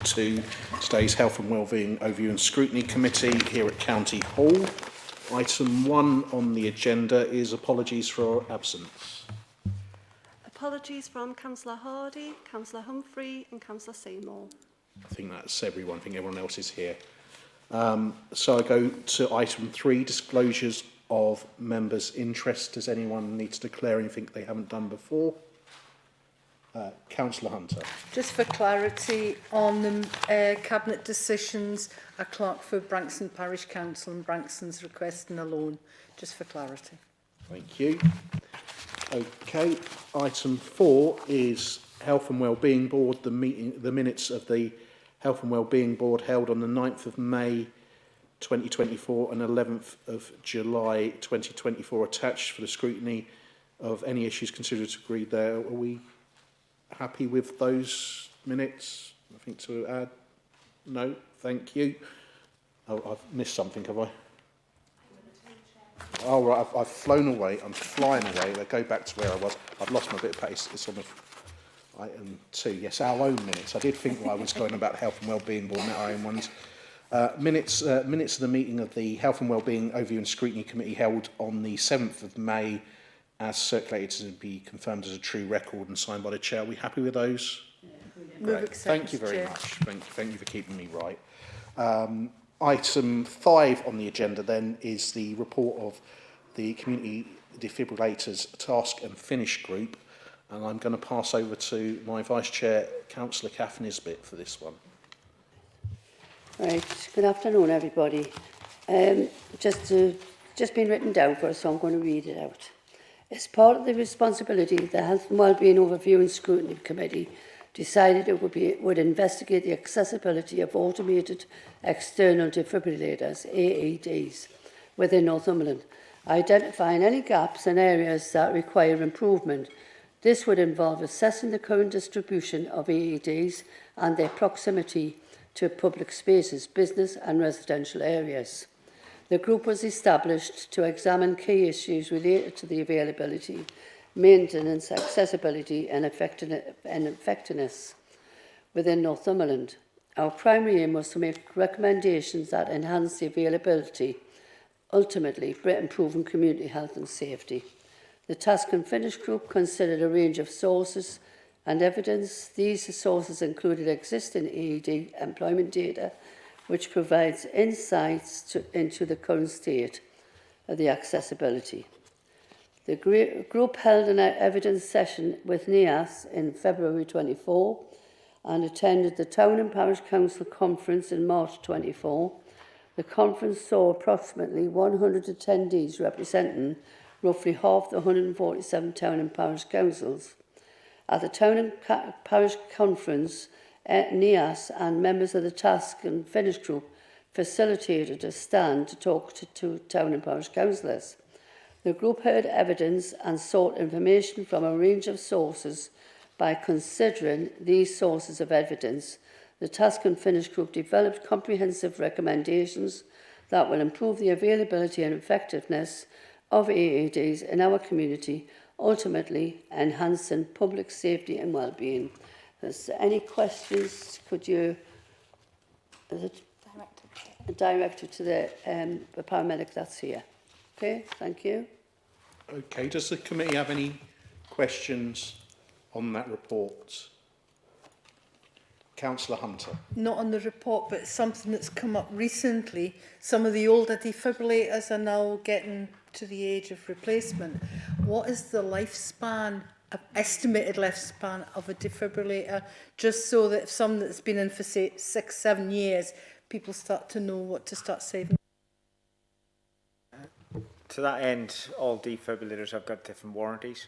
to today's Health and Wellbeing Overview and Scrutiny Committee here at County Hall. Item 1 on the agenda is apologies for absence. Apologies from Councillor Hardy, Councillor Humphrey and Councillor Seymour. I think that's everyone. I think everyone else is here. So I go to item 3, disclosures of members' interest. Does anyone need to declare anything they haven't done before? Councillor Hunter. Just for clarity, on the Cabinet decisions, a clerk for Branksome Parish Council and Branksom's requesting a loan, just for clarity. Thank you. Okay, item 4 is Health and Wellbeing Board, the minutes of the Health and Wellbeing Board held on the 9th of May 2024 and 11th of July 2024 attached for the scrutiny of any issues considered agreed there. Are we happy with those minutes? Nothing to add? No, thank you. Oh, I've missed something, have I? Oh, right, I've flown away. I'm flying away. I go back to where I was. I've lost my bit of pace. It's on the item 2. Yes, our own minutes. I did think I was going about Health and Wellbeing Board, not our own ones. Minutes of the meeting of the Health and Wellbeing Overview and Scrutiny Committee held on the 7th of May as circulated to be confirmed as a true record and signed by the Chair. Are we happy with those? Yeah. Great. Thank you very much. Thank you for keeping me right. Item 5 on the agenda then is the report of the Community Defibrillators Task and Finish Group, and I'm going to pass over to my Vice Chair, Councillor Kath Nisbet, for this one. Right, good afternoon everybody. Just been written down for us, so I'm going to read it out. As part of the responsibility, the Health and Wellbeing Overview and Scrutiny Committee decided it would investigate the accessibility of automated external defibrillators, AEDs, within Northumberland, identifying any gaps and areas that require improvement. This would involve assessing the current distribution of AEDs and their proximity to public spaces, business and residential areas. The group was established to examine key issues related to the availability, maintenance, accessibility and effectiveness within Northumberland. Our primary aim was to make recommendations that enhance the availability, ultimately improving community health and safety. The Task and Finish Group considered a range of sources and evidence. These sources included existing AED employment data, which provides insights into the current state of the accessibility. The group held an evidence session with NIAS in February 24 and attended the Town and Parish Council Conference in March 24. The conference saw approximately 100 attendees representing roughly half the 147 town and parish councils. At the Town and Parish Conference, NIAS and members of the Task and Finish Group facilitated a stand to talk to town and parish councillors. The group heard evidence and sought information from a range of sources. By considering these sources of evidence, the Task and Finish Group developed comprehensive recommendations that will improve the availability and effectiveness of AEDs in our community, ultimately enhancing public safety and well-being. Is there any questions? Could you direct it to the paramedic that's here? Okay, thank you. Okay, does the committee have any questions on that report? Councillor Hunter. Not on the report, but something that's come up recently. Some of the older defibrillators are now getting to the age of replacement. What is the lifespan, estimated lifespan of a defibrillator, just so that if someone that's been in for, say, 6-7 years, people start to know what to start saving? To that end, all defibrillators have got different warranties.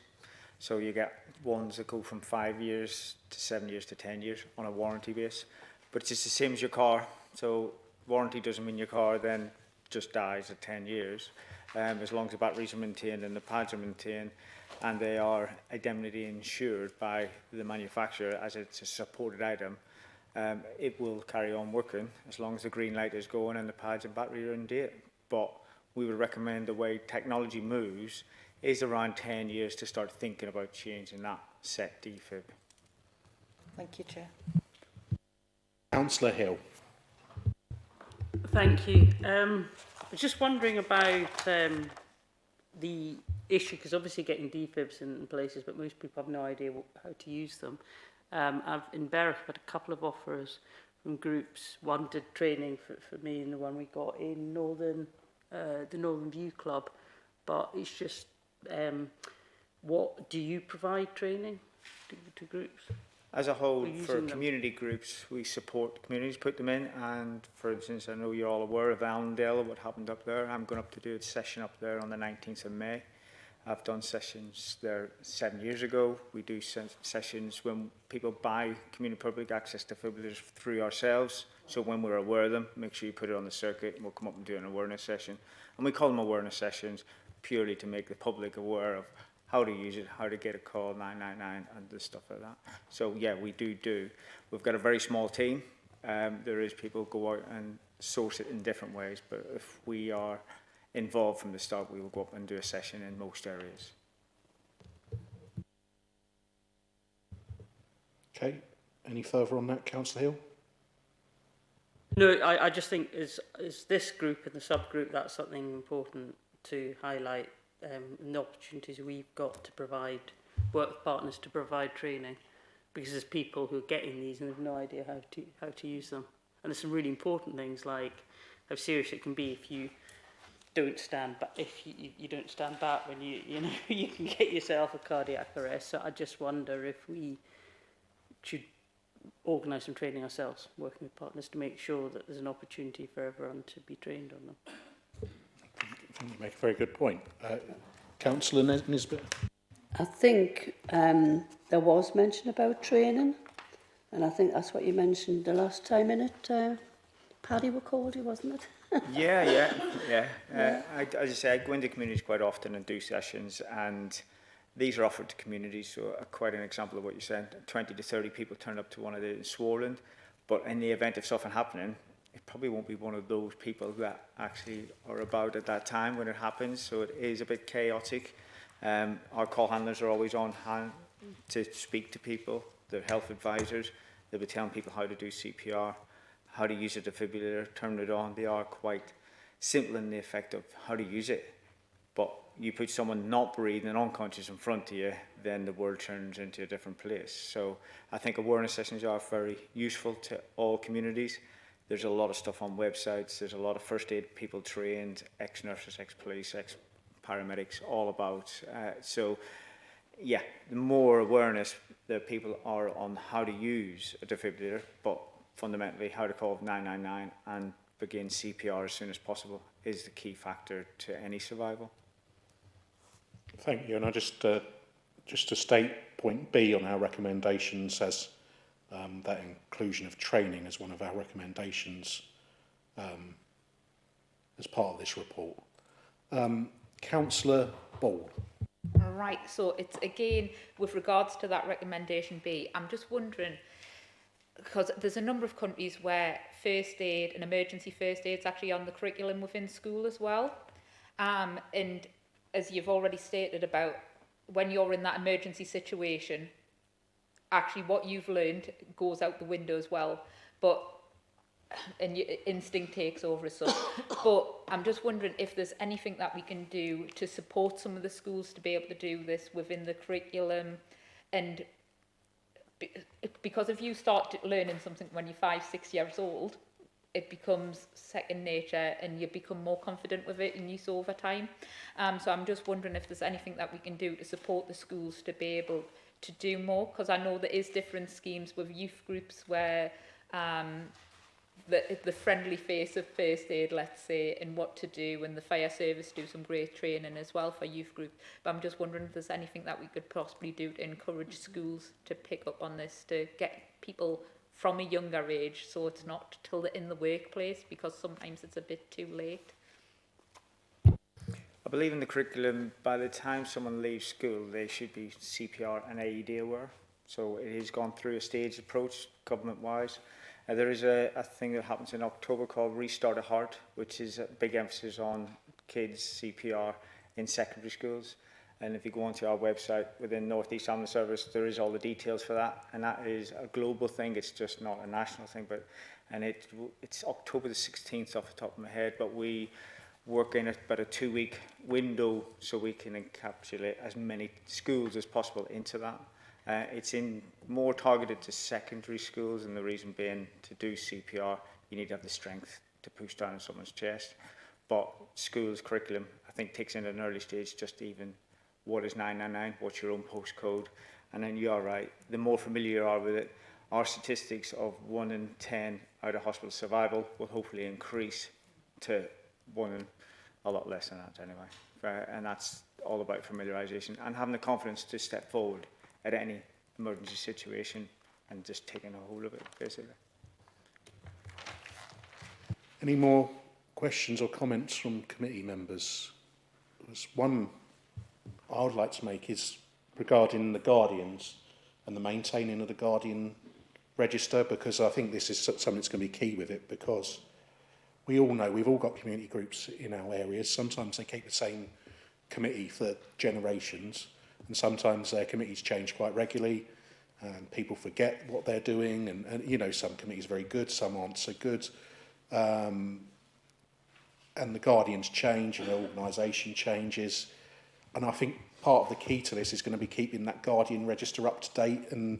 So you get ones that go from 5 years to 7 years to 10 years on a warranty base. But it's just the same as your car. So warranty doesn't mean your car then just dies at 10 years. As long as the batteries are maintained and the pads are maintained and they are indemnity insured by the manufacturer as it's a supported item, it will carry on working as long as the green light is going and the pads and battery are in date. But we would recommend the way technology moves is around 10 years to start thinking about changing that set defib. Thank you, Chair. Councillor Hill. Thank you. I was just wondering about the issue, because obviously getting defibs in places, but most people have no idea how to use them. In Berwick, I've had a couple of offers from groups. One did training for me, and the one we got in the Northern View Club. But it's just, what do you provide training to groups? As a whole, We're for using them. community groups, we support communities, put them in, and for instance, I know you're all aware of Allendale, what happened up there. I'm going up to do a session up there on the 19th of May. I've done sessions there 7 years ago. We do sessions when people buy community public access defibrillators through ourselves. So when we're aware of them, make sure you put it on the circuit, and we'll come up and do an awareness session. And we call them awareness sessions purely to make the public aware of how to use it, how to get a call 999 and the stuff like that. So yeah, we do. We've got a very small team. There is people go out and source it in different ways, but if we are involved from the start, we will go up and do a session in most areas. Okay, any further on that, Councillor Hill? No, I just think is this group and the subgroup, that's something important to highlight, and the opportunities we've got to provide, work with partners to provide training, because there's people who are getting these and have no idea how to use them. And there's some really important things like how serious it can be if you don't stand back. If you don't stand back when you know you can get yourself a cardiac arrest. So I just wonder if we should organise some training ourselves, working with partners to make sure that there's an opportunity for everyone to be trained on them. I think you make a very good point. Councillor Nisbet? I think there was mention about training, and I think that's what you mentioned the last time in it. Paddy were called you, wasn't it? Yeah. As I say, I go into communities quite often and do sessions, and these are offered to communities. So quite an example of what you said, 20 to 30 people turn up to one of the in Swarland, but in the event of something happening, it probably won't be one of those people that actually are about at that time when it happens. So it is a bit chaotic. Our call handlers are always on hand to speak to people. They're health advisors. They'll be telling people how to do CPR, how to use a defibrillator, turn it on. They are quite simple in the effect of how to use it. But you put someone not breathing and unconscious in front of you, then the world turns into a different place. So I think awareness sessions are very useful to all communities. There's a lot of stuff on websites. There's a lot of first aid people trained, ex-nurses, ex-police, ex-paramedics, all about. So, yeah, the more awareness that people are on how to use a defibrillator, but fundamentally how to call 999 and begin CPR as soon as possible is the key factor to any survival. Thank you. And I just to state point B on our recommendations as that inclusion of training as one of our recommendations as part of this report. Councillor Ball. Right, so it's again with regards to that recommendation B, I'm just wondering, because there's a number of countries where first aid and emergency first aid is actually on the curriculum within school as well. And as you've already stated about when you're in that emergency situation, actually what you've learned goes out the window as well. And your instinct takes over as such. But I'm just wondering if there's anything that we can do to support some of the schools to be able to do this within the curriculum. And because if you start learning something when you're 5-6 years old, it becomes second nature and you become more confident with it in use over time. So I'm just wondering if there's anything that we can do to support the schools to be able to do more, because I know there is different schemes with youth groups where the friendly face of first aid, let's say, and what to do, and the fire service do some great training as well for youth groups. But I'm just wondering if there's anything that we could possibly do to encourage schools to pick up on this, to get people from a younger age, so it's not till they're in the workplace, because sometimes it's a bit too late. I believe in the curriculum, by the time someone leaves school, they should be CPR and AED aware. So it has gone through a staged approach, government-wise. There is a thing that happens in October called Restart a Heart, which is a big emphasis on kids' CPR in secondary schools. And if you go onto our website within North East Ambulance Service, there is all the details for that. And that is a global thing. It's just not a national thing. It's October the 16th off the top of my head, but we work in about a 2-week window so we can encapsulate as many schools as possible into that. It's more targeted to secondary schools, and the reason being, to do CPR, you need to have the strength to push down on someone's chest. But schools curriculum, I think, takes in at an early stage just even what is 999, what's your own postcode, and then you are right. The more familiar you are with it, our statistics of 1 in 10 out of hospital survival will hopefully increase to 1 in a lot less than that anyway. And that's all about familiarisation and having the confidence to step forward at any emergency situation and just taking a hold of it, basically. Any more questions or comments from committee members? There's one I would like to make is regarding the guardians and the maintaining of the guardian register, because I think this is something that's going to be key with it, because we all know we've all got community groups in our areas. Sometimes they keep the same committee for generations, and sometimes their committees change quite regularly, and people forget what they're doing, and you know, some committees are very good, some aren't so good, and the guardians change and the organisation changes. And I think part of the key to this is going to be keeping that guardian register up to date and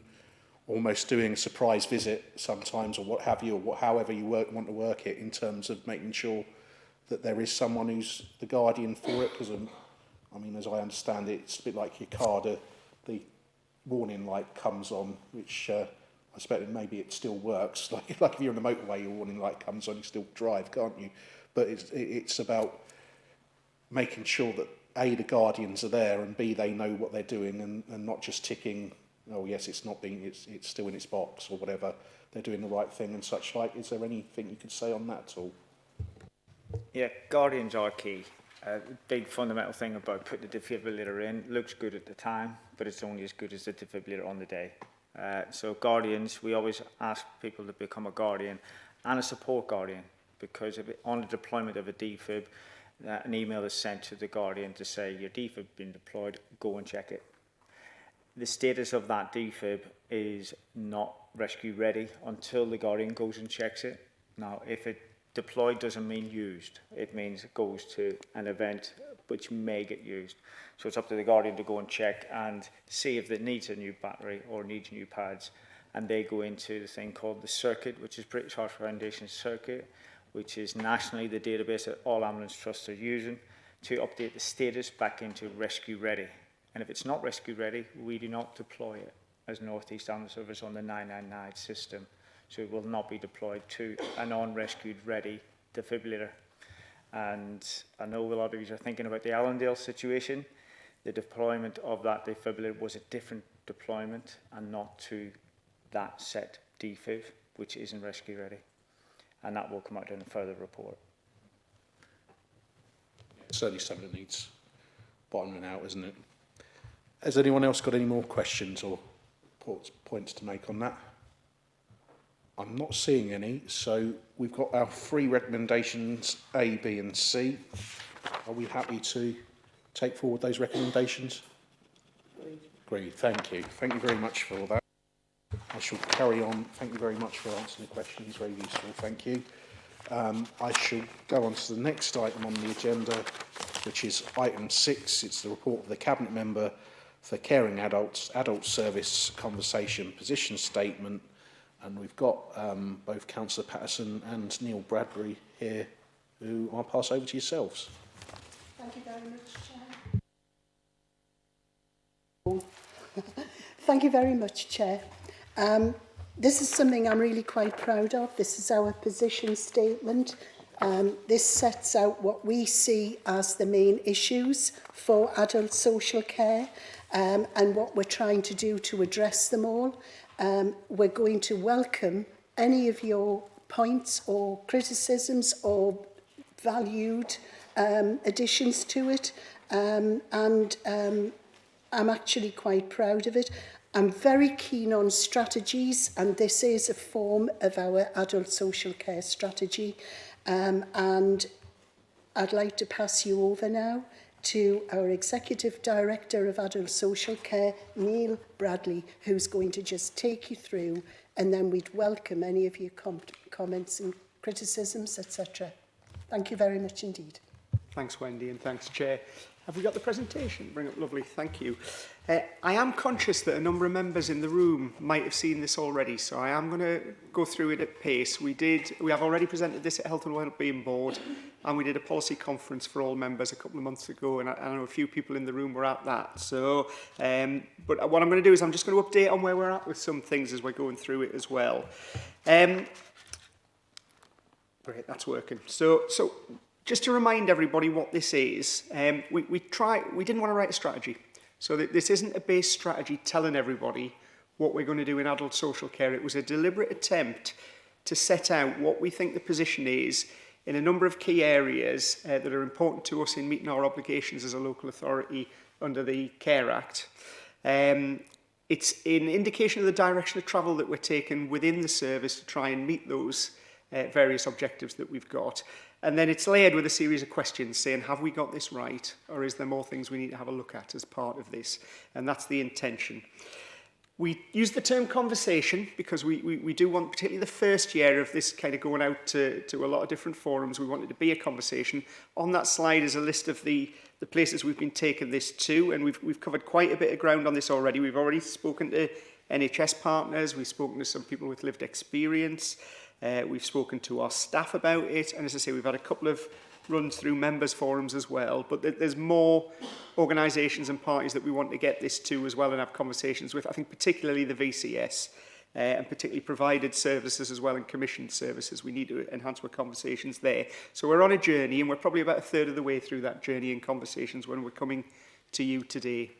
almost doing a surprise visit sometimes, or what have you, or however you want to work it, in terms of making sure that there is someone who's the guardian for it. Because, I mean, as I understand it, it's a bit like your car, the warning light comes on, which I expect maybe it still works. Like if you're on the motorway, your warning light comes on, you still drive, can't you? But it's about making sure that A, the guardians are there, and B, they know what they're doing, and not just ticking, oh yes, it's still in its box or whatever, they're doing the right thing and such like. Is there anything you could say on that at all? Yeah, guardians are key. Big fundamental thing about putting the defibrillator in, looks good at the time, but it's only as good as the defibrillator on the day. So guardians, we always ask people to become a guardian and a support guardian, because on the deployment of a defib, an email is sent to the guardian to say your defib has been deployed, go and check it. The status of that defib is not rescue ready until the guardian goes and checks it. Now, if it deployed doesn't mean used, it means it goes to an event which may get used. So it's up to the guardian to go and check and see if it needs a new battery or needs new pads. And they go into the thing called the circuit, which is British Heart Foundation circuit, which is nationally the database that all ambulance trusts are using to update the status back into rescue ready. And if it's not rescue ready, we do not deploy it as North East Ambulance Service on the 999 system. So it will not be deployed to a non-rescued ready defibrillator. And I know a lot of you are thinking about the Allendale situation. The deployment of that defibrillator was a different deployment and not to that set defib, which isn't rescue ready. And that will come out in a further report. Certainly something that needs bottoming out, isn't it? Has anyone else got any more questions or points to make on that? I'm not seeing any, so we've got our 3 recommendations, A, B and C. Are we happy to take forward those recommendations? Agreed. Thank you. Thank you very much for that. I shall carry on. Thank you very much for answering the questions. Very useful. Thank you. I shall go on to the next item on the agenda, which is item 6. It's the report of the Cabinet Member for Caring Adults, Adult Service Conversation Position Statement. And we've got both Councillor Patterson and Neil Bradbury here, who I'll pass over to yourselves. Thank you very much, Chair. Thank you very much, Chair. This is something I'm really quite proud of. This is our position statement. This sets out what we see as the main issues for adult social care and what we're trying to do to address them all. We're going to welcome any of your points or criticisms or valued additions to it. I'm actually quite proud of it. I'm very keen on strategies, and this is a form of our adult social care strategy. And I'd like to pass you over now to our Executive Director of Adult Social Care, Neil Bradley, who's going to just take you through, and then we'd welcome any of your comments and criticisms, etc. Thank you very much indeed. Thanks, Wendy, and thanks, Chair. Have we got the presentation? Bring up, lovely, thank you. I am conscious that a number of members in the room might have seen this already, so I am going to go through it at pace. We have already presented this at Health and Wellbeing Board, and we did a policy conference for all members a couple of months ago, and I know a few people in the room were at that. So, but what I'm going to do is I'm just going to update on where we're at with some things as we're going through it as well. Great, that's working. So just to remind everybody what this is, we didn't want to write a strategy. So this isn't a base strategy telling everybody what we're going to do in adult social care. It was a deliberate attempt to set out what we think the position is in a number of key areas that are important to us in meeting our obligations as a local authority under the Care Act. It's an indication of the direction of travel that we're taking within the service to try and meet those various objectives that we've got. And then it's layered with a series of questions saying, have we got this right? Or is there more things we need to have a look at as part of this? And that's the intention. We use the term conversation because we do want, particularly the first year of this kind of going out to a lot of different forums, we want it to be a conversation. On that slide is a list of the places we've been taking this to, and we've covered quite a bit of ground on this already. We've already spoken to NHS partners, we've spoken to some people with lived experience, we've spoken to our staff about it, and as I say, we've had a couple of runs through members forums as well, but there's more organisations and parties that we want to get this to as well and have conversations with. I think particularly the VCS and particularly provided services as well and commissioned services. We need to enhance our conversations there. So we're on a journey, and we're probably about a third of the way through that journey in conversations when we're coming to you today.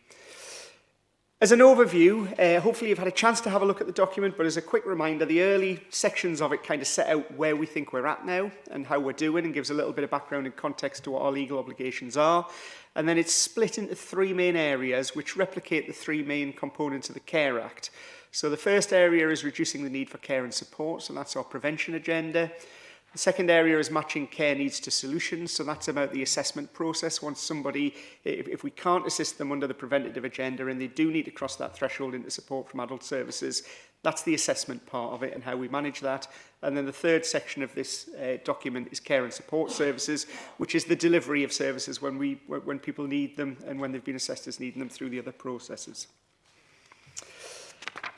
As an overview, hopefully you've had a chance to have a look at the document, but as a quick reminder, the early sections of it kind of set out where we think we're at now and how we're doing, and gives a little bit of background and context to what our legal obligations are. And then it's split into three main areas which replicate the three main components of the Care Act. So the first area is reducing the need for care and support, so that's our prevention agenda. The second area is matching care needs to solutions, so that's about the assessment process. Once somebody, if we can't assist them under the preventative agenda and they do need to cross that threshold into support from adult services, that's the assessment part of it and how we manage that. And then the third section of this document is care and support services, which is the delivery of services when people need them and when they've been assessed as needing them through the other processes.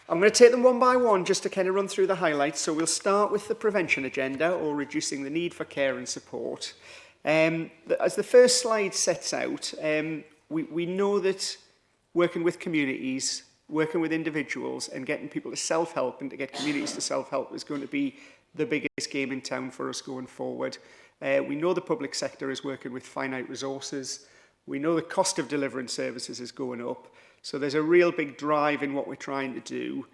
I'm going to take them one by one just to kind of run through the highlights. So we'll start with the prevention agenda, or reducing the need for care and support. As the first slide sets out, we know that working with communities, working with individuals and getting people to self-help and to get communities to self-help is going to be the biggest game in town for us going forward. We know the public sector is working with finite resources. We know the cost of delivering services is going up. So there's a real big drive in what we're trying to do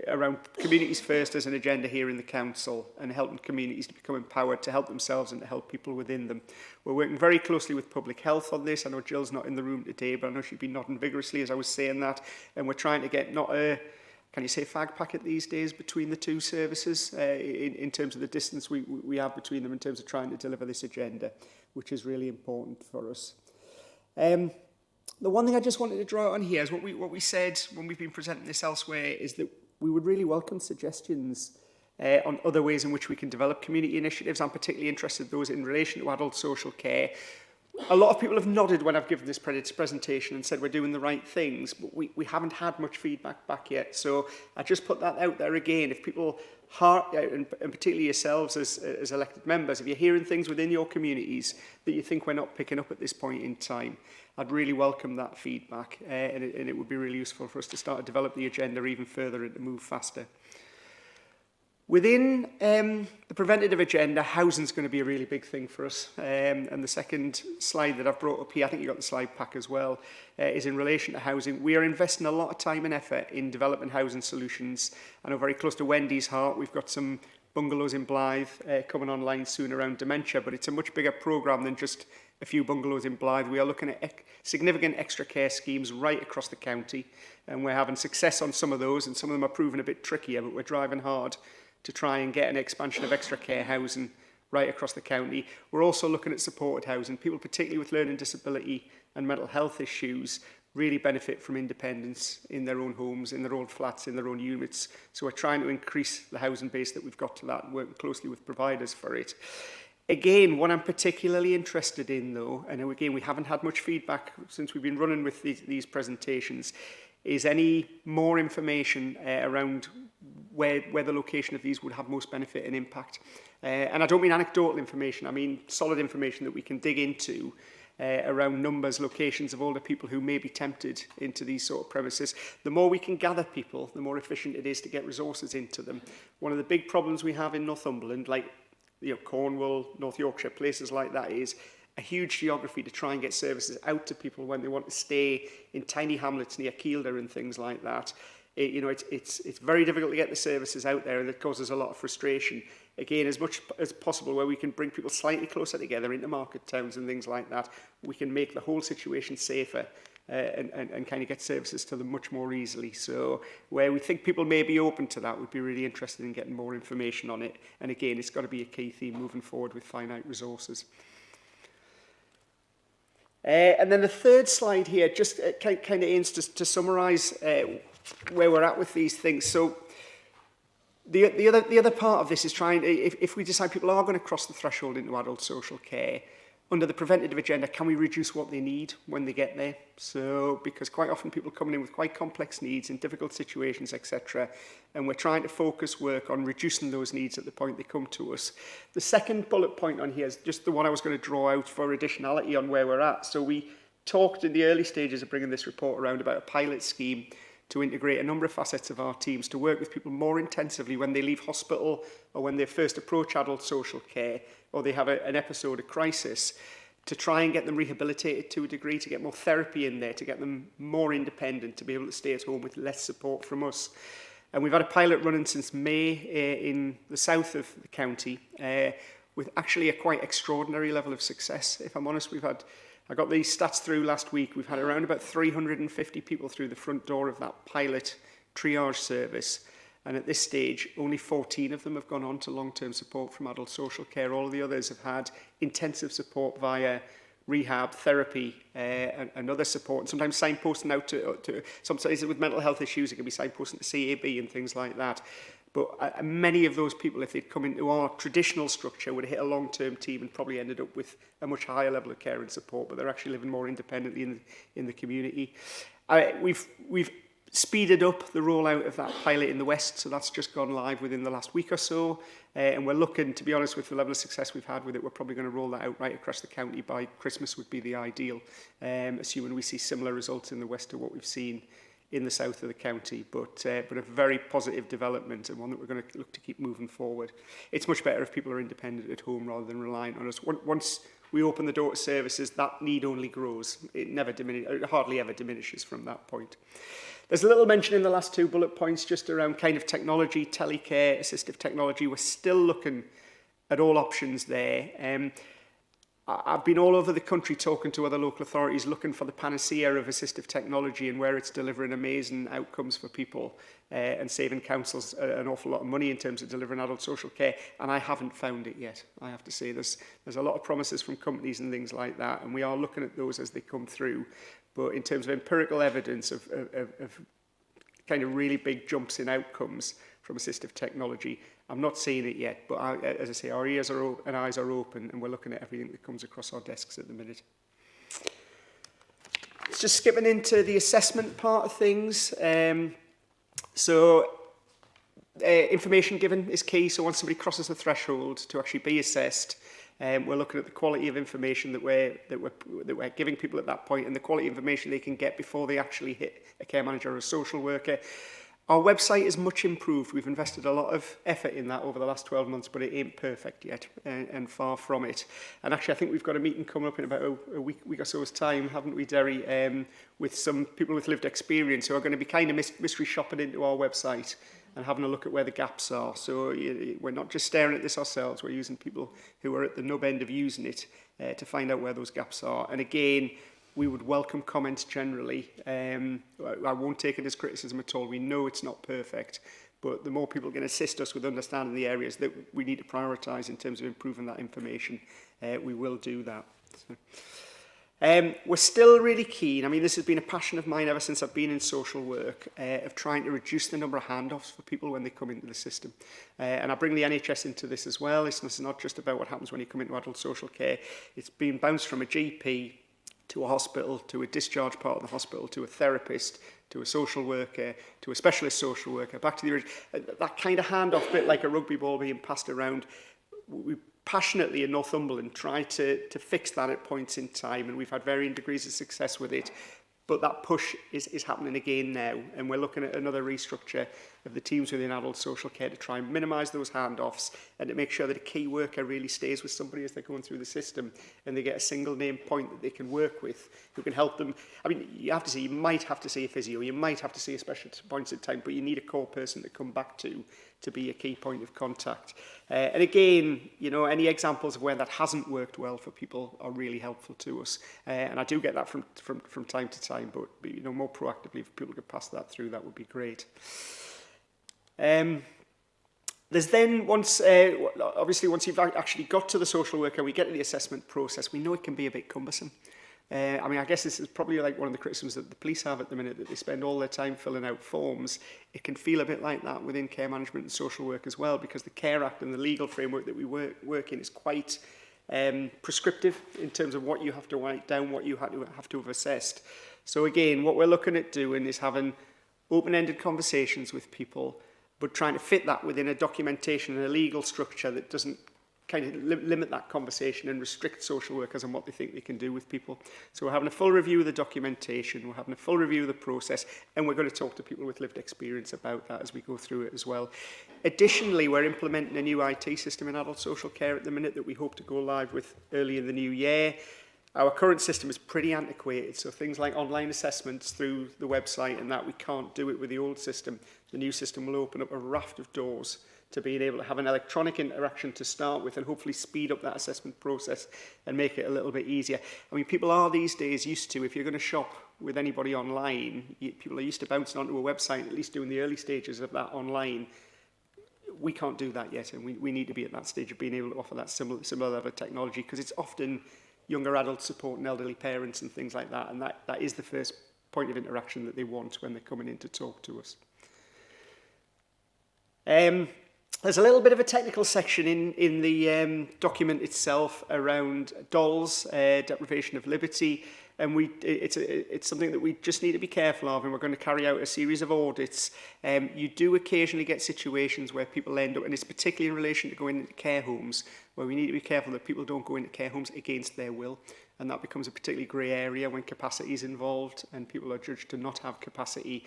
around communities first as an agenda here in the council, and helping communities to become empowered to help themselves and to help people within them. We're working very closely with public health on this. I know Jill's not in the room today, but I know she'd be nodding vigorously as I was saying that. And we're trying to get not a, can you say fag packet these days, between the two services in terms of the distance we have between them in terms of trying to deliver this agenda, which is really important for us. The one thing I just wanted to draw out on here is what we said when we've been presenting this elsewhere, is that we would really welcome suggestions on other ways in which we can develop community initiatives. I'm particularly interested in those in relation to adult social care. A lot of people have nodded when I've given this presentation and said we're doing the right things, but we haven't had much feedback back yet. So I just put that out there again. If people, and particularly yourselves as elected members, if you're hearing things within your communities that you think we're not picking up at this point in time, I'd really welcome that feedback, and it would be really useful for us to start to develop the agenda even further and to move faster. Within the preventative agenda, housing is going to be a really big thing for us. And the second slide that I've brought up here, I think you got the slide pack as well, is in relation to housing. We are investing a lot of time and effort in developing housing solutions. I know very close to Wendy's heart, we've got some bungalows in Blythe coming online soon around dementia, but it's a much bigger programme than just a few bungalows in Blythe. We are looking at significant extra care schemes right across the county, and we're having success on some of those, and some of them are proving a bit trickier, but we're driving hard to try and get an expansion of extra care housing right across the county. We're also looking at supported housing. People, particularly with learning disability and mental health issues, really benefit from independence in their own homes, in their own flats, in their own units. So we're trying to increase the housing base that we've got to that and working closely with providers for it. Again, what I'm particularly interested in, though, and again, we haven't had much feedback since we've been running with these presentations, is any more information around where the location of these would have most benefit and impact. And I don't mean anecdotal information, I mean solid information that we can dig into around numbers, locations of older people who may be tempted into these sort of premises. The more we can gather people, the more efficient it is to get resources into them. One of the big problems we have in Northumberland, like Cornwall, North Yorkshire, places like that, is a huge geography to try and get services out to people when they want to stay in tiny hamlets near Kielder and things like that. It's very difficult to get the services out there, and it causes a lot of frustration. Again, as much as possible, where we can bring people slightly closer together into market towns and things like that, we can make the whole situation safer and kind of get services to them much more easily. So where we think people may be open to that, we'd be really interested in getting more information on it. And again, it's got to be a key theme moving forward with finite resources. And then the third slide here just kind of aims to summarise where we're at with these things. So the other part of this is trying, if we decide people are going to cross the threshold into adult social care, under the preventative agenda, can we reduce what they need when they get there? So, because quite often people are coming in with quite complex needs in difficult situations, etc. And we're trying to focus work on reducing those needs at the point they come to us. The second bullet point on here is just the one I was going to draw out for additionality on where we're at. So we talked in the early stages of bringing this report around about a pilot scheme to integrate a number of facets of our teams to work with people more intensively when they leave hospital or when they first approach adult social care or they have an episode of crisis, to try and get them rehabilitated to a degree, to get more therapy in there, to get them more independent, to be able to stay at home with less support from us. And we've had a pilot running since May in the south of the county with actually a quite extraordinary level of success. If I'm honest, I got these stats through last week. We've had around about 350 people through the front door of that pilot triage service. And at this stage, only 14 of them have gone on to long-term support from adult social care. All of the others have had intensive support via rehab, therapy, and other support. And sometimes signposting out to sometimes with mental health issues, it can be signposting to CAB and things like that. But many of those people, if they'd come into our traditional structure, would have hit a long-term team and probably ended up with a much higher level of care and support, but they're actually living more independently in the community. We've speeded up the rollout of that pilot in the West, so that's just gone live within the last week or so. And we're looking, to be honest, with the level of success we've had with it, we're probably going to roll that out right across the county by Christmas would be the ideal, assuming we see similar results in the West to what we've seen in the south of the county, but a very positive development and one that we're going to look to keep moving forward. It's much better if people are independent at home rather than reliant on us. Once we open the door to services, that need only grows. It hardly ever diminishes from that point. There's a little mention in the last two bullet points just around kind of technology, telecare, assistive technology. We're still looking at all options there. I've been all over the country talking to other local authorities looking for the panacea of assistive technology and where it's delivering amazing outcomes for people and saving councils an awful lot of money in terms of delivering adult social care, and I haven't found it yet. I have to say there's a lot of promises from companies and things like that, and we are looking at those as they come through. But in terms of empirical evidence of kind of really big jumps in outcomes from assistive technology, I'm not seeing it yet, but as I say, our ears and eyes are open, and we're looking at everything that comes across our desks at the minute. It's just skipping into the assessment part of things. Information given is key. So once somebody crosses the threshold to actually be assessed, we're looking at the quality of information that we're giving people at that point, and the quality of information they can get before they actually hit a care manager or a social worker. Our website is much improved. We've invested a lot of effort in that over the last 12 months, but it ain't perfect yet, and far from it. And actually, I think we've got a meeting coming up in about a week or so's time, haven't we, Derry, with some people with lived experience who are going to be kind of mystery shopping into our website and having a look at where the gaps are. So we're not just staring at this ourselves, we're using people who are at the nub end of using it to find out where those gaps are. And again, we would welcome comments generally. I won't take it as criticism at all. We know it's not perfect, But the more people can assist us with understanding the areas that we need to prioritise in terms of improving that information, we will do that. So, we're still really keen, I mean, this has been a passion of mine ever since I've been in social work, of trying to reduce the number of handoffs for people when they come into the system. And I bring the NHS into this as well. It's not just about what happens when you come into adult social care. It's been bounced from a GP to a hospital, to a discharge part of the hospital, to a therapist, to a social worker, to a specialist social worker, back to the original. That kind of handoff bit, like a rugby ball being passed around, we passionately in Northumberland try to fix that at points in time, and we've had varying degrees of success with it. But that push is happening again now, and we're looking at another restructure of the teams within adult social care to try and minimise those handoffs and to make sure that a key worker really stays with somebody as they're going through the system and they get a single name point that they can work with who can help them. I mean, you might have to see a physio, you might have to see a specialist at points in time, but you need a core person to come back to be a key point of contact. And again, you know, any examples of where that hasn't worked well for people are really helpful to us. And I do get that from time to time, but you know, more proactively, if people could pass that through, that would be great. There's then, obviously once you've actually got to the social worker, we get to the assessment process, we know it can be a bit cumbersome. I mean, I guess this is probably like one of the criticisms that the police have at the minute, that they spend all their time filling out forms. It can feel a bit like that within care management and social work as well, because the Care Act and the legal framework that we work in is quite prescriptive in terms of what you have to write down, what you have to have assessed. So again, what we're looking at doing is having open-ended conversations with people, but trying to fit that within a documentation and a legal structure that doesn't kind of limit that conversation and restrict social workers on what they think they can do with people. So we're having a full review of the documentation, we're having a full review of the process, and we're going to talk to people with lived experience about that as we go through it as well. Additionally, we're implementing a new IT system in adult social care at the minute that we hope to go live with early in the new year. Our current system is pretty antiquated, so things like online assessments through the website and that, we can't do it with the old system. The new system will open up a raft of doors to being able to have an electronic interaction to start with and hopefully speed up that assessment process and make it a little bit easier. I mean, people are these days used to, if you're going to shop with anybody online, people are used to bouncing onto a website, at least doing the early stages of that online. We can't do that yet, and we need to be at that stage of being able to offer that similar level of technology, because it's often younger adults supporting elderly parents and things like that, and that is the first point of interaction that they want when they're coming in to talk to us. There's a little bit of a technical section in the document itself around DOLS, deprivation of liberty, and it's something that we just need to be careful of, and we're going to carry out a series of audits. You do occasionally get situations where people end up, and it's particularly in relation to going into care homes, where we need to be careful that people don't go into care homes against their will, and that becomes a particularly grey area when capacity is involved and people are judged to not have capacity.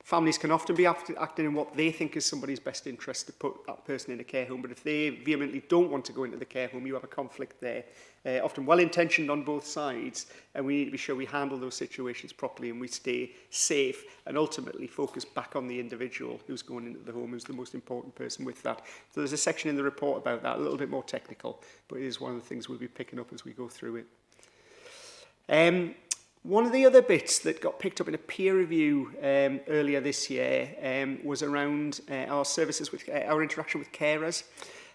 Families can often be acting in what they think is somebody's best interest to put that person in a care home, but if they vehemently don't want to go into the care home, you have a conflict there. Often well-intentioned on both sides, and we need to be sure we handle those situations properly and we stay safe and ultimately focus back on the individual who's going into the home, who's the most important person with that. So there's a section in the report about that, a little bit more technical, but it is one of the things we'll be picking up as we go through it. One of the other bits that got picked up in a peer review earlier this year was around our services with our interaction with carers.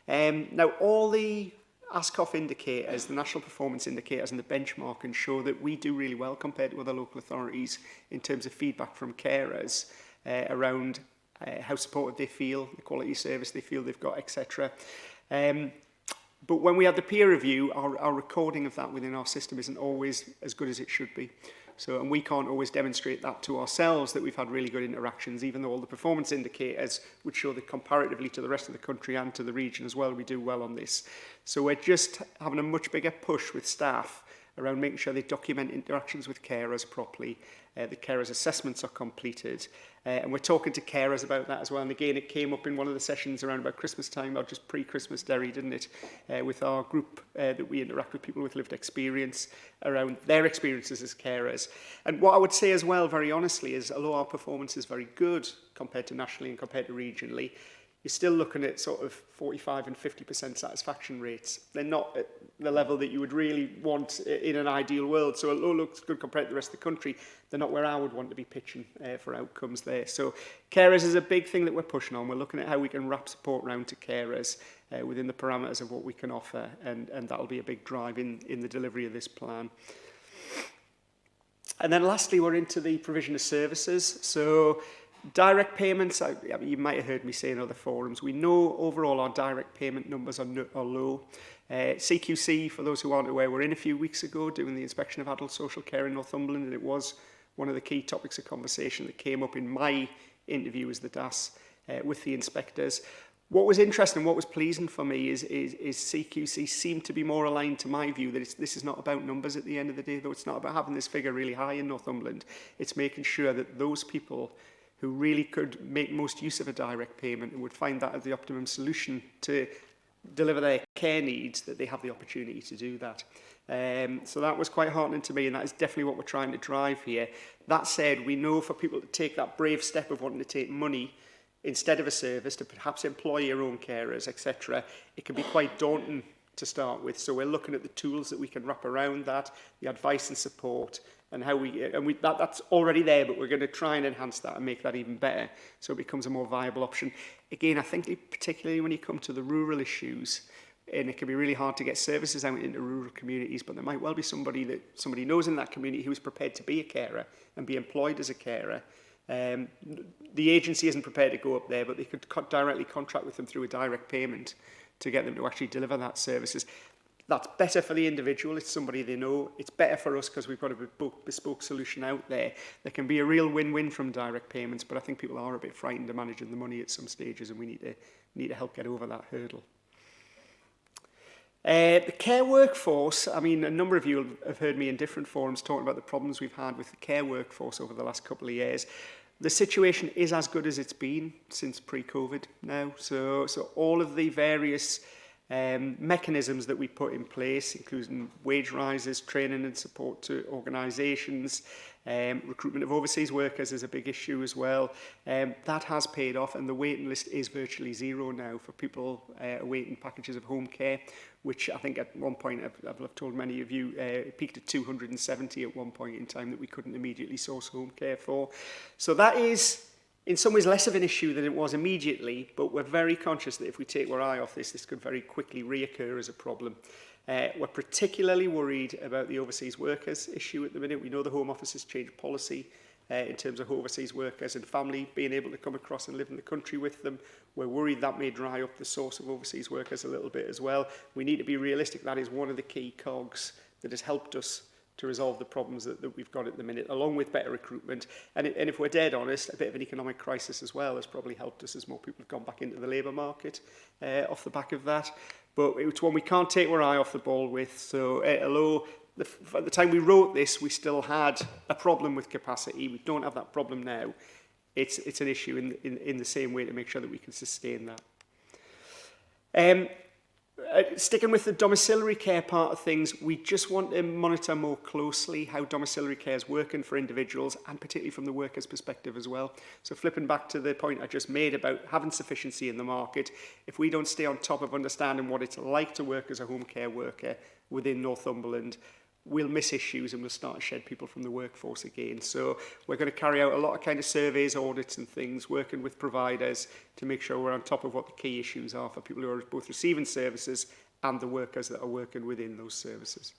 Now, all the ASCOF indicators, the national performance indicators and the benchmarking show that we do really well compared to other local authorities in terms of feedback from carers around how supported they feel, the quality of service they feel they've got, etc. But when we had the peer review, our recording of that within our system isn't always as good as it should be. So, and we can't always demonstrate that to ourselves that we've had really good interactions, even though all the performance indicators would show that comparatively to the rest of the country and to the region as well, we do well on this. So we're just having a much bigger push with staff around making sure they document interactions with carers properly, the carers assessments are completed, and we're talking to carers about that as well. And again, it came up in one of the sessions around about Christmas time, or just pre-Christmas, Derry, didn't it? With our group that we interact with people with lived experience around their experiences as carers. And what I would say as well, very honestly, is although our performance is very good compared to nationally and compared to regionally, you're still looking at sort of 45 and 50% satisfaction rates. They're not at the level that you would really want in an ideal world. So although it looks good compared to the rest of the country, they're not where I would want to be pitching for outcomes there. So carers is a big thing that we're pushing on. We're looking at how we can wrap support around to carers within the parameters of what we can offer, and that'll be a big drive in the delivery of this plan. And then lastly, we're into the provision of services. So direct payments, I mean, you might have heard me say in other forums, we know overall our direct payment numbers are low. CQC, for those who aren't aware, were in a few weeks ago doing the inspection of adult social care in Northumberland, and it was one of the key topics of conversation that came up in my interview as the DAS with the inspectors. What was interesting, what was pleasing for me is CQC seemed to be more aligned to my view that this is not about numbers at the end of the day, though it's not about having this figure really high in Northumberland. It's making sure that those people who really could make most use of a direct payment and would find that as the optimum solution to deliver their care needs, that they have the opportunity to do that. So that was quite heartening to me, and that is definitely what we're trying to drive here. That said, we know for people to take that brave step of wanting to take money instead of a service, to perhaps employ your own carers, etc., it can be quite daunting to start with. So we're looking at the tools that we can wrap around that, the advice and support, and how that's already there, but we're going to try and enhance that and make that even better so it becomes a more viable option. Again, I think particularly when you come to the rural issues, and it can be really hard to get services out into rural communities, but there might well be somebody knows in that community who's prepared to be a carer and be employed as a carer. The agency isn't prepared to go up there, but they could directly contract with them through a direct payment to get them to actually deliver that services. That's better for the individual. It's somebody they know. It's better for us because we've got a bespoke solution out there. There can be a real win-win from direct payments, but I think people are a bit frightened of managing the money at some stages, and we need to help get over that hurdle. The care workforce, I mean, a number of you have heard me in different forums talking about the problems we've had with the care workforce over the last couple of years. The situation is as good as it's been since pre-COVID now. So all of the various mechanisms that we put in place, including wage rises, training and support to organisations, recruitment of overseas workers is a big issue as well. That has paid off, and the waiting list is virtually zero now for people awaiting packages of home care, which I think at one point, I've told many of you, it peaked at 270 at one point in time that we couldn't immediately source home care for. So that is in some ways less of an issue than it was immediately, but we're very conscious that if we take our eye off this could very quickly reoccur as a problem. We're particularly worried about the overseas workers issue at the minute. We know the Home Office has changed policy in terms of overseas workers and family being able to come across and live in the country with them. We're worried that may dry up the source of overseas workers a little bit as well. We need to be realistic. That is one of the key cogs that has helped us to resolve the problems that we've got at the minute, along with better recruitment. And if we're dead honest, a bit of an economic crisis as well has probably helped us as more people have gone back into the labour market off the back of that. But it's one we can't take our eye off the ball with. So although at the time we wrote this, we still had a problem with capacity. We don't have that problem now. It's an issue in the same way to make sure that we can sustain that. Sticking with the domiciliary care part of things, we just want to monitor more closely how domiciliary care is working for individuals, and particularly from the workers' perspective as well. So flipping back to the point I just made about having sufficiency in the market, if we don't stay on top of understanding what it's like to work as a home care worker within Northumberland, we'll miss issues and we'll start to shed people from the workforce again. So we're going to carry out a lot of kind of surveys, audits and things, working with providers to make sure we're on top of what the key issues are for people who are both receiving services and the workers that are working within those services.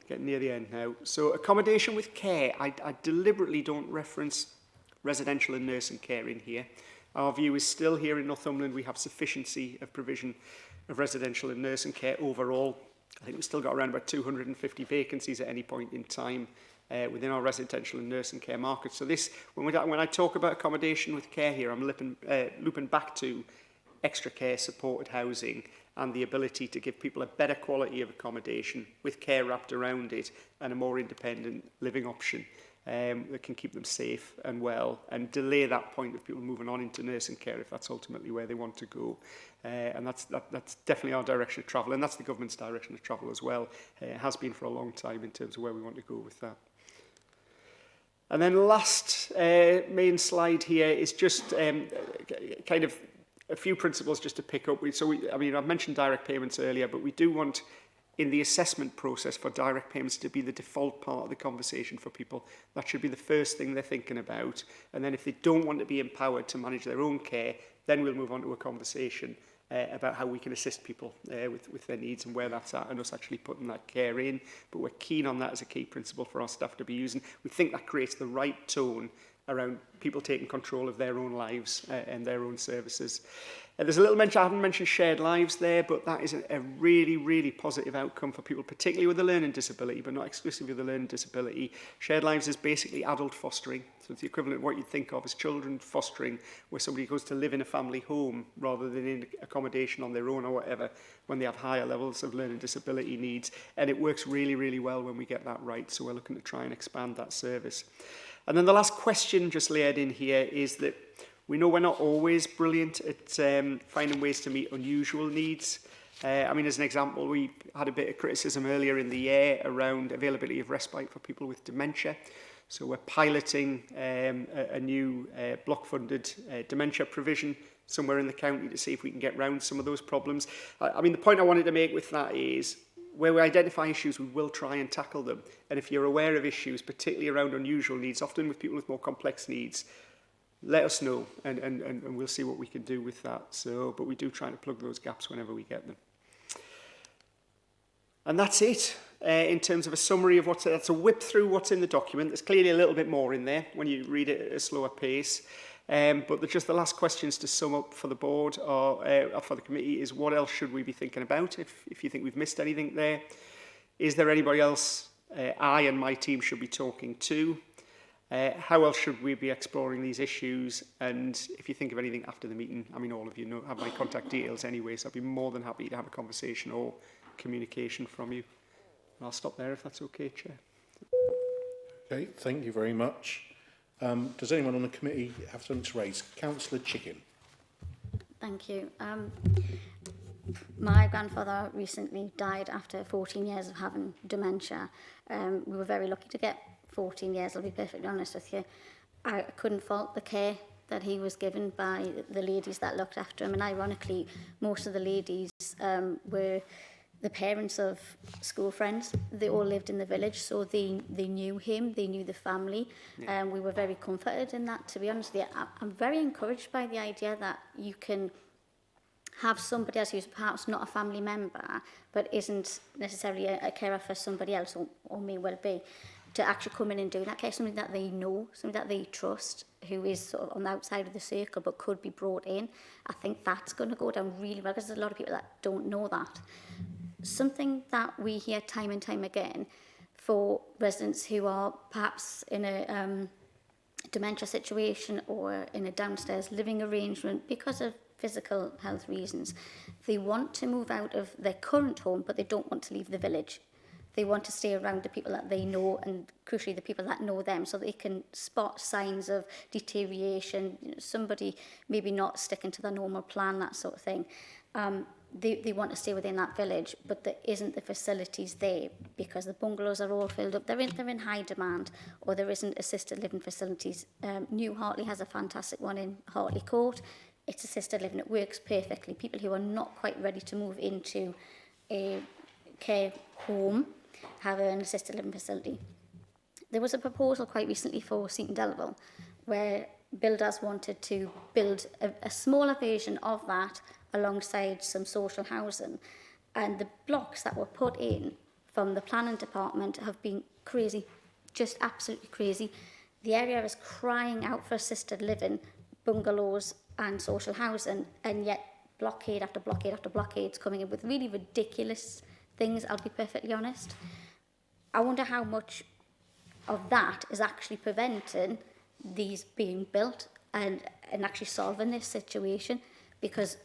Getting near the end now. So accommodation with care, I deliberately don't reference residential and nursing care in here. Our view is still here in Northumberland we have sufficiency of provision of residential and nursing care overall. I think we've still got around about 250 vacancies at any point in time within our residential and nursing care market. So this, when I talk about accommodation with care here, I'm looping back to extra care supported housing and the ability to give people a better quality of accommodation with care wrapped around it and a more independent living option that can keep them safe and well and delay that point of people moving on into nursing care if that's ultimately where they want to go. And that's definitely our direction of travel, and that's the government's direction of travel as well. It has been for a long time in terms of where we want to go with that. And then last main slide here is just kind of a few principles just to pick up. I mean, I've mentioned direct payments earlier, but we do want in the assessment process for direct payments to be the default part of the conversation for people. That should be the first thing they're thinking about. And then if they don't want to be empowered to manage their own care, then we'll move on to a conversation about how we can assist people with their needs and where that's at, and us actually putting that care in. But we're keen on that as a key principle for our staff to be using. We think that creates the right tone around people taking control of their own lives and their own services. There's a little mention, I haven't mentioned shared lives there, but that is a really, really positive outcome for people, particularly with a learning disability, but not exclusively with a learning disability. Shared lives is basically adult fostering. So it's the equivalent of what you'd think of as children fostering, where somebody goes to live in a family home rather than in accommodation on their own or whatever, when they have higher levels of learning disability needs. And it works really, really well when we get that right. So we're looking to try and expand that service. And then the last question just layered in here is that we know we're not always brilliant at finding ways to meet unusual needs. I mean, as an example, we had a bit of criticism earlier in the year around availability of respite for people with dementia. So we're piloting a new block-funded dementia provision somewhere in the county to see if we can get round some of those problems. I mean, the point I wanted to make with that is where we identify issues, we will try and tackle them. And if you're aware of issues, particularly around unusual needs, often with people with more complex needs, let us know and we'll see what we can do with that. So, but we do try to plug those gaps whenever we get them. And that's it in terms of a summary of that's a whip through what's in the document. There's clearly a little bit more in there when you read it at a slower pace. But just the last questions to sum up for the board or for the committee is what else should we be thinking about if you think we've missed anything there? Is there anybody else I and my team should be talking to? How else should we be exploring these issues? And if you think of anything after the meeting, I mean, all of you have my contact details anyway, so I'd be more than happy to have a conversation or communication from you. And I'll stop there if that's okay, Chair. Okay, thank you very much. Does anyone on the committee have something to raise? Councillor Chicken. Thank you. My grandfather recently died after 14 years of having dementia. We were very lucky to get 14 years, I'll be perfectly honest with you. I couldn't fault the care that he was given by the ladies that looked after him. And ironically, most of the ladies were the parents of school friends. They all lived in the village, so they knew him, they knew the family. And we were very comforted in that, to be honest with you. I'm very encouraged by the idea that you can have somebody else who's perhaps not a family member, but isn't necessarily a carer for somebody else, or may well be, to actually come in and do that care, something that they know, something that they trust, who is sort of on the outside of the circle but could be brought in. I think that's going to go down really well because there's a lot of people that don't know that. Something that we hear time and time again for residents who are perhaps in a dementia situation or in a downstairs living arrangement because of physical health reasons, they want to move out of their current home but they don't want to leave the village. They want to stay around the people that they know and, crucially, the people that know them, so they can spot signs of deterioration, somebody maybe not sticking to the normal plan, that sort of thing. They want to stay within that village, but there isn't the facilities there because the bungalows are all filled up. They're in high demand, or there isn't assisted living facilities. New Hartley has a fantastic one in Hartley Court. It's assisted living. It works perfectly. People who are not quite ready to move into a care home have an assisted living facility. There was a proposal quite recently for Seaton Delville where builders wanted to build a smaller version of that alongside some social housing, and the blocks that were put in from the planning department have been crazy, just absolutely crazy. The area is crying out for assisted living, bungalows and social housing, and yet blockade after blockade after blockade is coming in with really ridiculous things, I'll be perfectly honest. I wonder how much of that is actually preventing these being built and actually solving this situation, because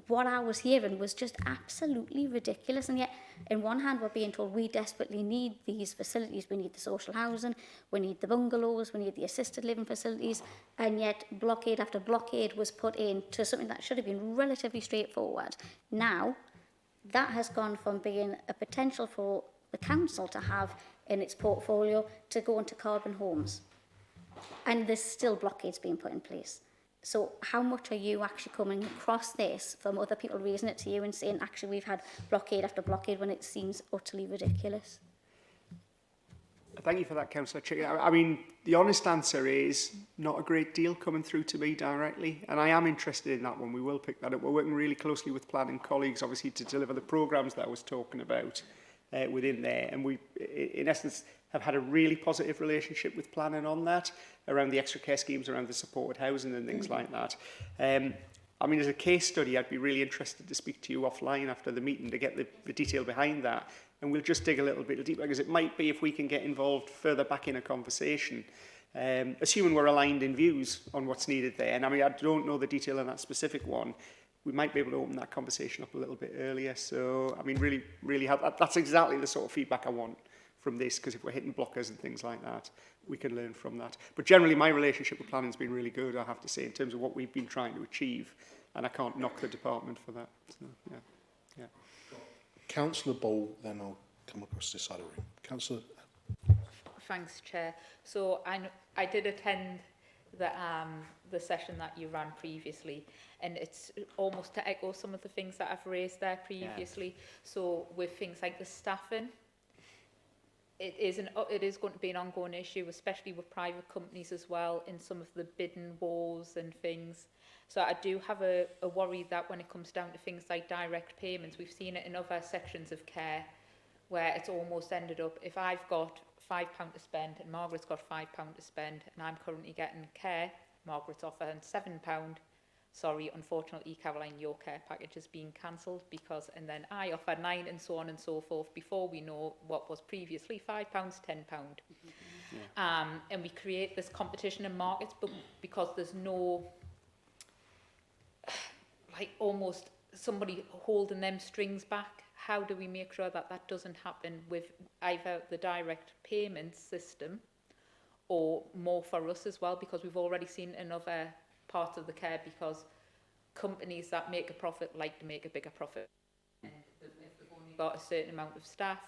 what I was hearing was just absolutely ridiculous. And yet, in one hand, we're being told we desperately need these facilities. We need the social housing, we need the bungalows, we need the assisted living facilities, and yet blockade after blockade was put in to something that should have been relatively straightforward. Now, that has gone from being a potential for the council to have in its portfolio to go into carbon homes. and there's still blockades being put in place. So how much are you actually coming across this from other people raising it to you and saying, actually, we've had blockade after blockade when it seems utterly ridiculous? Thank you for that, Councillor Chicken. I mean, the honest answer is not a great deal coming through to me directly, and I am interested in that one. We will pick that up. We're working really closely with planning colleagues, obviously, to deliver the programmes that I was talking about within there, and we, in essence, have had a really positive relationship with planning on that, around the extra care schemes, around the supported housing and things like that. I mean, as a case study, I'd be really interested to speak to you offline after the meeting to get the detail behind that. And we'll just dig a little bit deeper, because it might be if we can get involved further back in a conversation, assuming we're aligned in views on what's needed there. And I mean, I don't know the detail on that specific one. We might be able to open that conversation up a little bit earlier. So, I mean, really that's exactly the sort of feedback I want from this, because if we're hitting blockers and things like that, we can learn from that. But generally, my relationship with planning has been really good, I have to say, in terms of what we've been trying to achieve. And I can't knock the department for that. So, yeah. Councillor Ball, then I'll come across this side of the room. Councillor. Thanks, Chair. So I did attend the session that you ran previously, and it's almost to echo some of the things that I've raised there previously. Yeah. So with things like the staffing, it is going to be an ongoing issue, especially with private companies as well, in some of the bidding wars and things. So I do have a worry that when it comes down to things like direct payments, we've seen it in other sections of care, where it's almost ended up, if I've got £5 to spend and Margaret's got £5 to spend, and I'm currently getting care, Margaret's offering £7. Sorry, unfortunately, Caroline, your care package has been cancelled, because, and then I offer £9 and so on and so forth, before we know what was previously £5, £10. Yeah. And we create this competition in markets, but because there's no, like, almost somebody holding them strings back, how do we make sure that that doesn't happen with either the direct payment system, or more for us as well, because we've already seen in other parts of the care, because companies that make a profit like to make a bigger profit. And if they've only got a certain amount of staff,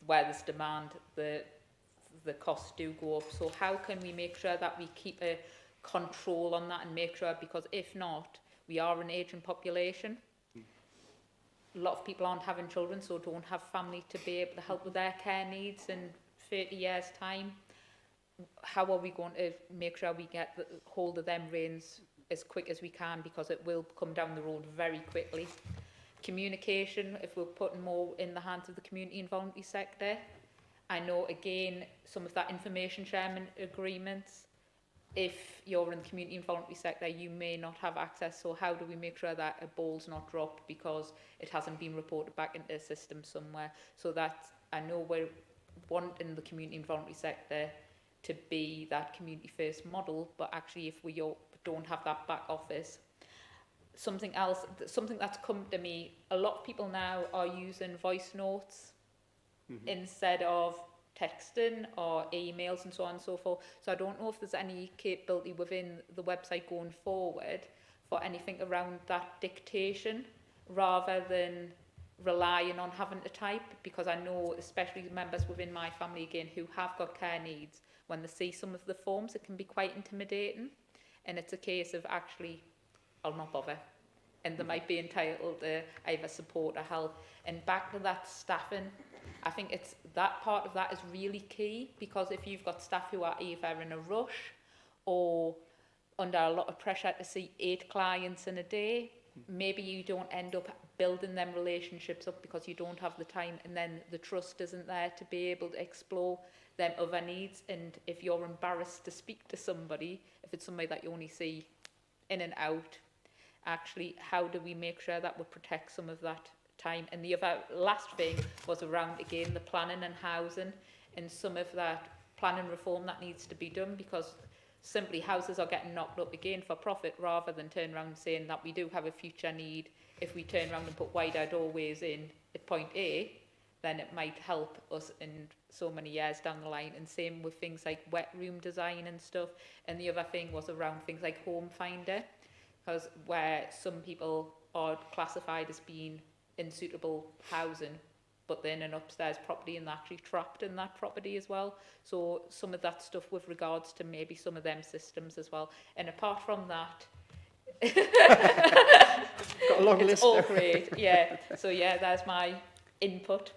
where there's demand, the costs do go up. So how can we make sure that we keep a control on that, and make sure, because if not, we are an ageing population. A lot of people aren't having children, so don't have family to be able to help with their care needs in 30 years' time. How are we going to make sure we get the hold of them reins as quick as we can, because it will come down the road very quickly. Communication, if we're putting more in the hands of the community and voluntary sector. I know, again, some of that information sharing agreements, if you're in the community and voluntary sector, you may not have access. So how do we make sure that a ball's not dropped because it hasn't been reported back into the system somewhere? So that I know we're wanting the community and voluntary sector to be that community first model, but actually if we don't have that back office. Something else, something that's come to me, a lot of people now are using voice notes instead of texting or emails and so on and so forth. So I don't know if there's any capability within the website going forward for anything around that dictation, rather than relying on having to type, because I know, especially members within my family again who have got care needs, when they see some of the forms, it can be quite intimidating, and it's a case of actually, I'll not bother, and they might be entitled to either support or help. And back to that staffing, I think it's that part of that is really key, because if you've got staff who are either in a rush or under a lot of pressure to see 8 clients in a day, maybe you don't end up building them relationships up because you don't have the time, and then the trust isn't there to be able to explore them other needs. And if you're embarrassed to speak to somebody, if it's somebody that you only see in and out, actually, how do we make sure that we protect some of that time? And the other last thing was around, again, the planning and housing, and some of that planning reform that needs to be done, because simply houses are getting knocked up again for profit, rather than turn around saying that we do have a future need. If we turn around and put wider doorways in at point A, then it might help us in so many years down the line. And same with things like wet room design and stuff. And the other thing was around things like home finder, because where some people are classified as being in suitable housing, but then an upstairs property and they're actually trapped in that property as well. So some of that stuff with regards to maybe some of them systems as well. And apart from that, Got a long it's list all there. great. Yeah. So yeah, there's my input.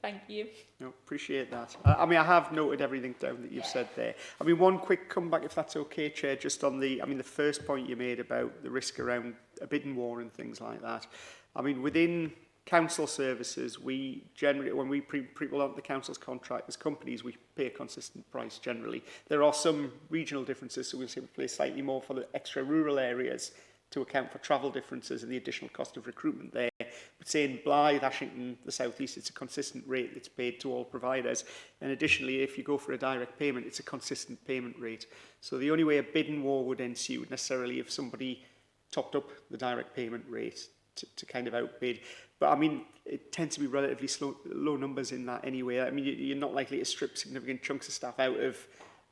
Thank you. No, appreciate that. I mean, I have noted everything down that you've said there. I mean, one quick comeback, if that's okay, Chair, just on the first point you made about the risk around a bidding war and things like that. I mean, within council services, we generally, when we people on the council's contract as companies, we pay a consistent price generally. There are some regional differences, so we'll say we pay slightly more for the extra rural areas to account for travel differences and the additional cost of recruitment there. But say in Blythe, Ashington, the South East, it's a consistent rate that's paid to all providers. And additionally, if you go for a direct payment, it's a consistent payment rate. So the only way a bidding war would ensue necessarily if somebody topped up the direct payment rate to kind of outbid. But I mean, it tends to be relatively low numbers in that anyway. I mean, you're not likely to strip significant chunks of staff out of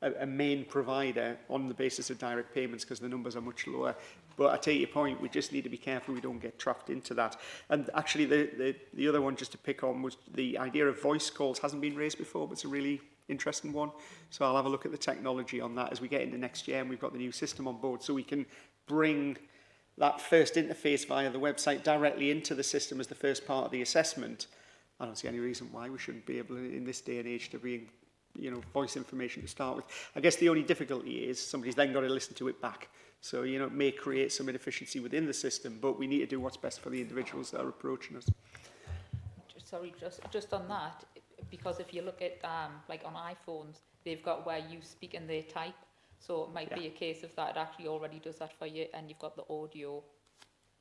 a main provider on the basis of direct payments because the numbers are much lower. But I take your point, we just need to be careful we don't get trapped into that. And actually the other one just to pick on was the idea of voice calls hasn't been raised before, but it's a really interesting one. So I'll have a look at the technology on that as we get into next year and we've got the new system on board so we can bring that first interface via the website directly into the system as the first part of the assessment. I don't see any reason why we shouldn't be able in this day and age to bring voice information to start with. I guess the only difficulty is somebody's then got to listen to it back. So, it may create some inefficiency within the system, but we need to do what's best for the individuals that are approaching us. Sorry, just on that, because if you look at, like on iPhones, they've got where you speak and they type. So it might be a case of that it actually already does that for you and you've got the audio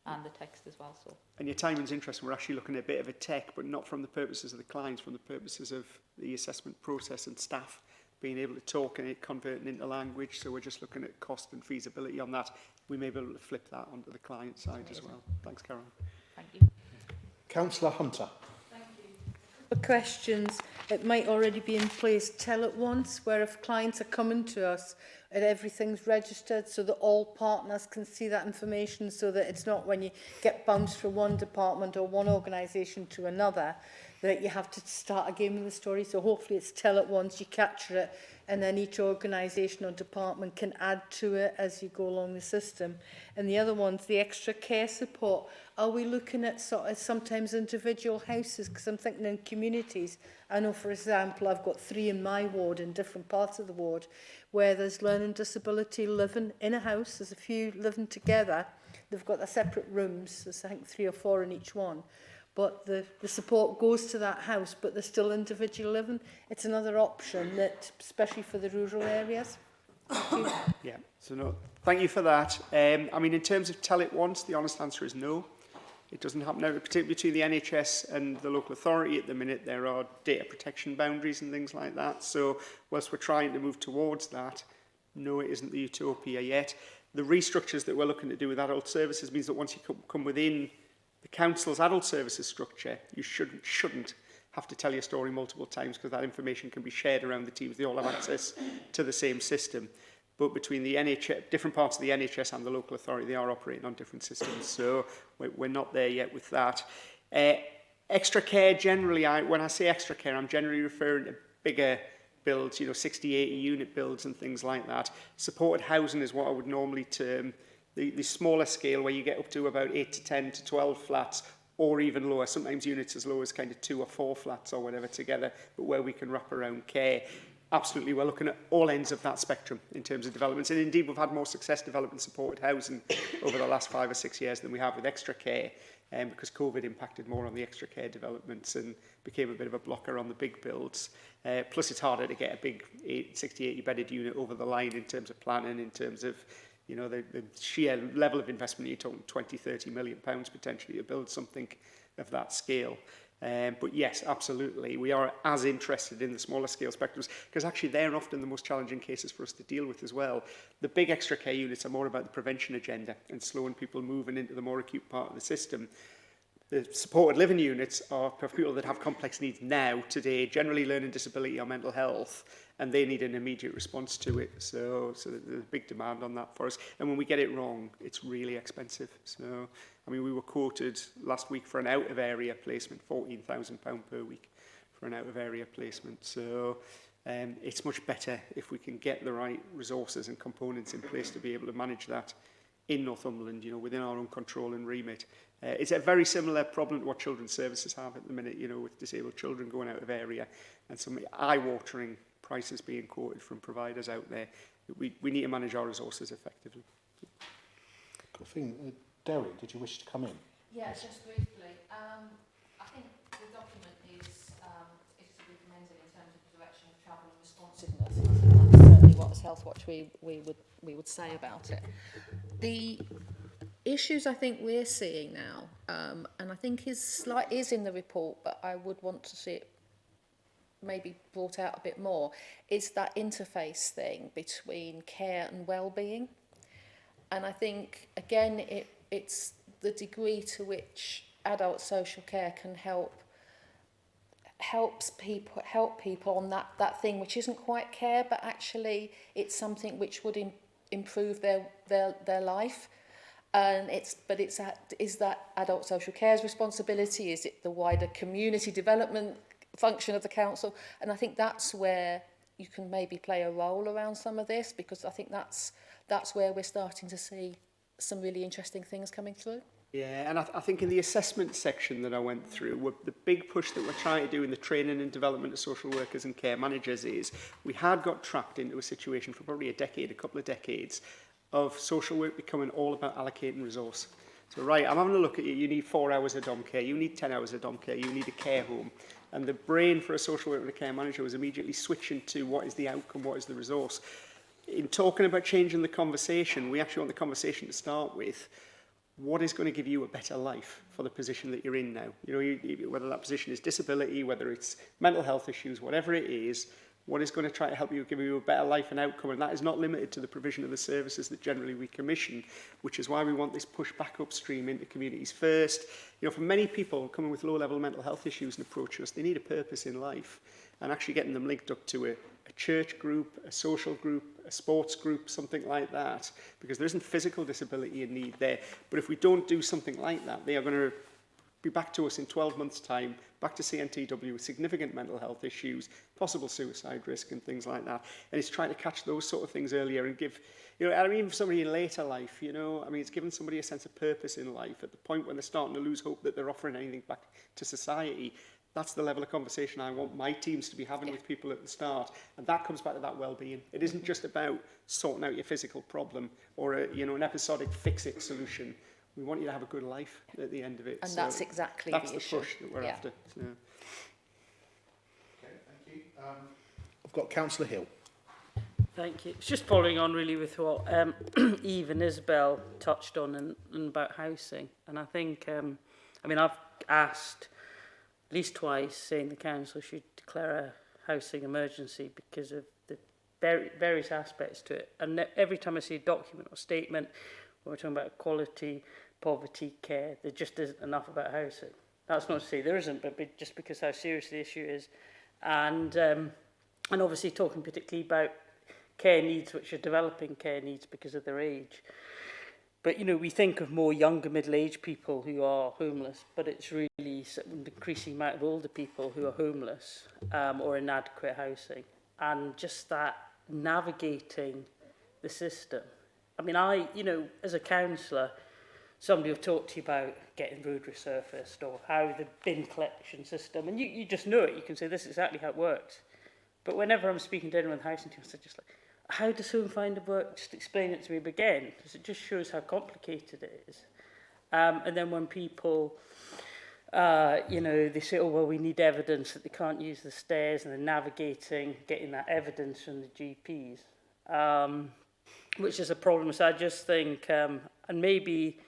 and the text as well. So. And your timing's interesting. We're actually looking at a bit of a tech, but not from the purposes of the clients, from the purposes of the assessment process and staff being able to talk and it converting into language. So we're just looking at cost and feasibility on that. We may be able to flip that onto the client side as well. Thanks, Carol. Thank you. Councillor Hunter. For questions, it might already be in place. Tell it once, where if clients are coming to us and everything's registered so that all partners can see that information so that it's not when you get bounced from one department or one organisation to another that you have to start again with the story. So hopefully it's tell it once, you capture it, and then each organisation or department can add to it as you go along the system. And the other one's the extra care support. Are we looking at sort of sometimes individual houses? Because I'm thinking in communities. I know, for example, I've got 3 in my ward in different parts of the ward where there's learning disability living in a house. There's a few living together. They've got their separate rooms. There's, I think, 3 or 4 in each one. But the support goes to that house, but they're still individual living. It's another option, that, especially for the rural areas. Thank you. Yeah, so no, thank you for that. I mean, in terms of tell it once, the honest answer is no. It doesn't happen now, particularly between the NHS and the local authority at the minute. There are data protection boundaries and things like that. So whilst we're trying to move towards that, no, it isn't the utopia yet. The restructures that we're looking to do with adult services means that once you come within the council's adult services structure, you shouldn't have to tell your story multiple times because that information can be shared around the teams. They all have access to the same system. But between the NHS, different parts of the NHS and the local authority, they are operating on different systems. So we're not there yet with that. Extra care, generally, when I say extra care, I'm generally referring to bigger builds, 60, 80 unit builds and things like that. Supported housing is what I would normally term the smaller scale, where you get up to about 8 to 10 to 12 flats, or even lower, sometimes units as low as kind of 2 or 4 flats or whatever together, but where we can wrap around care. Absolutely, we're looking at all ends of that spectrum in terms of developments. And indeed, we've had more success developing supported housing over the last 5 or 6 years than we have with extra care, because COVID impacted more on the extra care developments and became a bit of a blocker on the big builds. Plus, it's harder to get a big 60, 80 bedded unit over the line in terms of planning, in terms of the sheer level of investment. You're talking 20, 30 million pounds potentially to build something of that scale. But yes, absolutely, we are as interested in the smaller scale spectrums, because actually they're often the most challenging cases for us to deal with as well. The big extra care units are more about the prevention agenda and slowing people moving into the more acute part of the system. The supported living units are for people that have complex needs now, today, generally learning disability or mental health, and they need an immediate response to it. So there's a big demand on that for us. And when we get it wrong, it's really expensive. So, I mean, we were quoted last week for an out-of-area placement, £14,000 per week for an out-of-area placement. So it's much better if we can get the right resources and components in place to be able to manage that in Northumberland, you know, within our own control and remit. It's a very similar problem to what children's services have at the minute, you know, with disabled children going out of area and some eye-watering prices being quoted from providers out there. We need to manage our resources effectively. I think, Derry, did you wish to come in? Yeah, just briefly. I think the document is to be commended in terms of the direction of travel and responsiveness. And I think that's certainly what as Health Watch we would say about it. The issues I think we're seeing now, and I think is in the report, but I would want to see it maybe brought out a bit more, is that interface thing between care and well-being. And I think, again, it's the degree to which adult social care can help people on that thing which isn't quite care, but actually it's something which would improve their life. And is that adult social care's responsibility? Is it the wider community development function of the council? And I think that's where you can maybe play a role around some of this, because I think that's where we're starting to see some really interesting things coming through. Yeah, and I think in the assessment section that I went through, the big push that we're trying to do in the training and development of social workers and care managers is we had got trapped into a situation for probably a couple of decades, of social work becoming all about allocating resource. So, right, I'm having a look at you. You need 4 hours of dom care. You need 10 hours of dom care. You need a care home. And the brain for a social worker and a care manager was immediately switching to what is the outcome, what is the resource. In talking about changing the conversation, we actually want the conversation to start with what is going to give you a better life for the position that you're in now. You know, whether that position is disability, whether it's mental health issues, whatever it is, what is going to try to help you give you a better life and outcome. And that is not limited to the provision of the services that generally we commission, which is why we want this push back upstream into communities first. You know, for many people coming with low-level mental health issues and approaching us, they need a purpose in life, and actually getting them linked up to a church group, a social group, a sports group, something like that, because there isn't physical disability and need there. But if we don't do something like that, they are going to be back to us in 12 months' time, back to CNTW with significant mental health issues, possible suicide risk and things like that. And it's trying to catch those sort of things earlier and give, you know, I mean, for somebody in later life, you know, I mean, it's given somebody a sense of purpose in life at the point when they're starting to lose hope that they're offering anything back to society. That's the level of conversation I want my teams to be having with people at the start. And that comes back to that well-being. It isn't just about sorting out your physical problem or an episodic fix-it solution. We want you to have a good life at the end of it. And so that's exactly that's the push that we're after. So. Okay, thank you. I've got Councillor Hill. Thank you. It's just following on really with what Eve and Isabel touched on and about housing. And I think, I mean, I've asked at least twice saying the council should declare a housing emergency because of the various aspects to it. And every time I see a document or statement, when we're talking about quality, poverty, care, there just isn't enough about housing. That's not to say there isn't, but just because how serious the issue is. And obviously talking particularly about care needs, which are developing care needs because of their age. But, you know, we think of more younger middle-aged people who are homeless, but it's really an increasing amount of older people who are homeless or inadequate housing. And just that navigating the system. I mean, you know, as a councillor, somebody will talk to you about getting road resurfaced or how the bin collection system, and you just know it. You can say, this is exactly how it works. But whenever I'm speaking to anyone with housing teams, they're just like, how does someone find a work? Just explain it to me again, because it just shows how complicated it is. And then when people, you know, they say, oh, well, we need evidence that they can't use the stairs, and they're navigating, getting that evidence from the GPs, which is a problem. So I just think, and maybe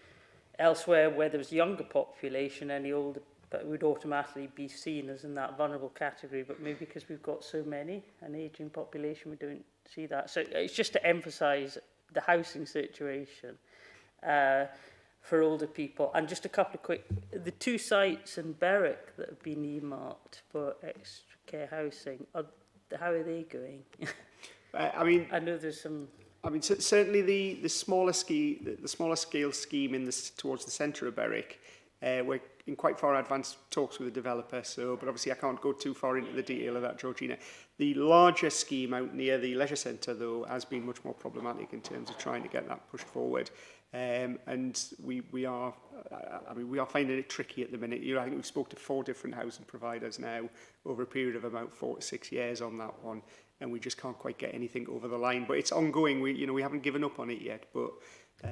elsewhere where there was a younger population, any older, but would automatically be seen as in that vulnerable category, but maybe because we've got so many, an ageing population, we don't see that. So it's just to emphasise the housing situation. for older people. And just a couple of quick, the 2 sites in Berwick that have been earmarked for extra care housing, how are they going? I mean, I know there's some... I mean, certainly the smaller scale scheme towards the centre of Berwick, we're in quite far advanced talks with the developer. So, but obviously I can't go too far into the detail of that, Georgina. The larger scheme out near the leisure centre, though, has been much more problematic in terms of trying to get that pushed forward. And we are finding it tricky at the minute. I think we've spoke to 4 different housing providers now over a period of about 4 to 6 years on that one. And we just can't quite get anything over the line. But it's ongoing. We haven't given up on it yet. But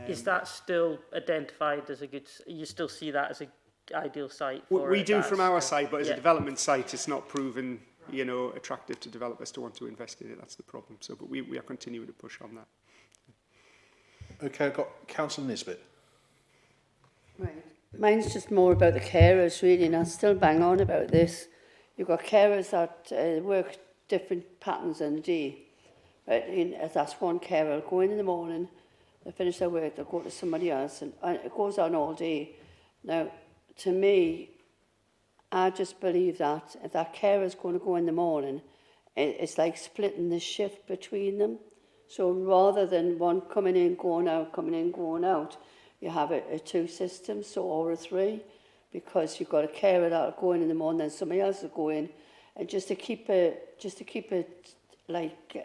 is that still identified as a good... You still see that as an ideal site for we it? do from our side, but as yeah. a development site, it's not proven, attractive to developers to want to invest in it. That's the problem. So, but we are continuing to push on that. Okay, I've got Councillor Nisbet. Right. Mine's just more about the carers, really, and I'll still bang on about this. You've got carers that work different patterns in the day. Right? That's one carer will go in the morning, they finish their work, they'll go to somebody else, and it goes on all day. Now, to me, I just believe that if that carer is going to go in the morning, it's like splitting the shift between them. So rather than one coming in, going out, you have a 2 system, or a 3, because you've got a carer that will go in the morning, then somebody else will go in, and just to keep it like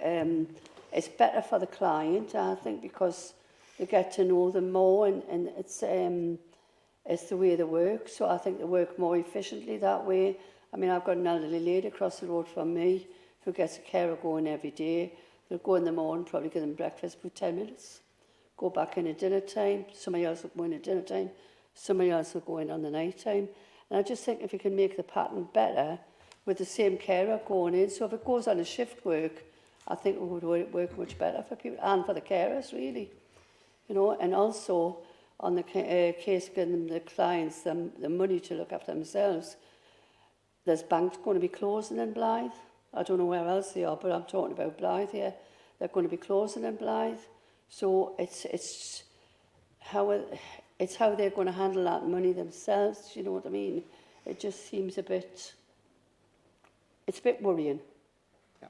it's better for the client, I think, because they get to know them more, and it's the way they work. So I think they work more efficiently that way. I mean, I've got an elderly lady across the road from me who gets a carer going every day. They'll go in the morning, probably give them breakfast for 10 minutes, go back in at dinner time, somebody else will go in at dinner time, somebody else will go in on the night time. And I just think if you can make the pattern better with the same carer going in, so if it goes on a shift work, I think it would work much better for people and for the carers, really. And also on the case of giving the clients the money to look after themselves, there's banks going to be closing in Blythe. I don't know where else they are, but I'm talking about Blythe here. They're going to be closing in Blythe. So it's how they're going to handle that money themselves, you know what I mean? It just seems a bit worrying. Yeah.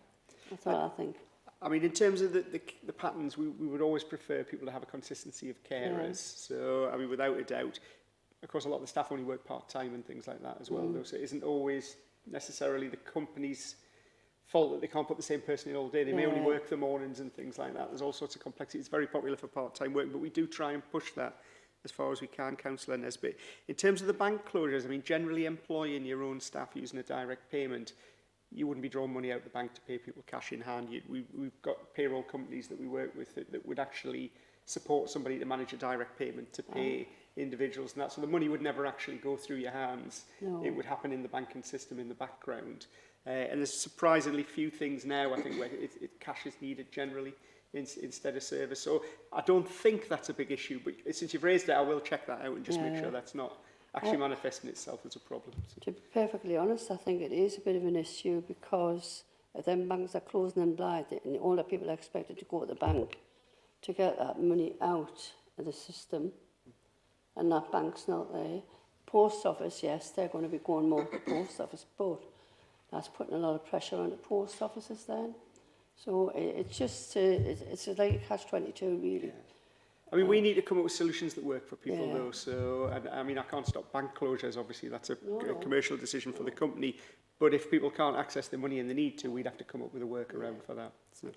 That's what I think. I mean, in terms of the patterns, we would always prefer people to have a consistency of carers. Yeah. So, I mean, without a doubt, of course, a lot of the staff only work part-time and things like that as well, though. So it isn't always necessarily the company's fault that they can't put the same person in all day. They may only work the mornings and things like that. There's all sorts of complexity. It's very popular for part-time work, but we do try and push that as far as we can, Councillor Nesbitt. In terms of the bank closures, I mean, generally employing your own staff using a direct payment, you wouldn't be drawing money out of the bank to pay people cash in hand. We've got payroll companies that we work with that would actually support somebody to manage a direct payment to pay individuals and that. So the money would never actually go through your hands. No. It would happen in the banking system in the background. And there's surprisingly few things now, I think, where cash is needed generally instead of service. So I don't think that's a big issue. But since you've raised it, I will check that out and just make sure that's not actually manifesting itself as a problem. So. To be perfectly honest, I think it is a bit of an issue because them banks are closing in Blythe and all the people are expected to go to the bank to get that money out of the system, and that bank's not there. Post office, yes, they're going to be going more to the post office, but that's putting a lot of pressure on the post offices then. So it's just, it's like a catch-22 really. Yeah. I mean, we need to come up with solutions that work for people though. So, I mean, I can't stop bank closures, obviously that's a commercial decision for the company. But if people can't access the money and they need to, we'd have to come up with a workaround for that. So,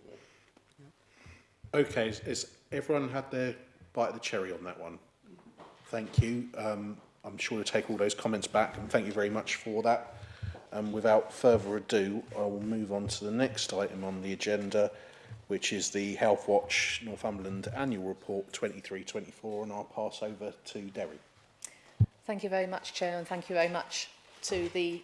Okay, has everyone had their bite of the cherry on that one? Thank you. I'm sure you'll take all those comments back, and thank you very much for that. Without further ado, I will move on to the next item on the agenda, which is the Health Watch Northumberland Annual Report 23-24, and I'll pass over to Derry. Thank you very much, Chair, and thank you very much to the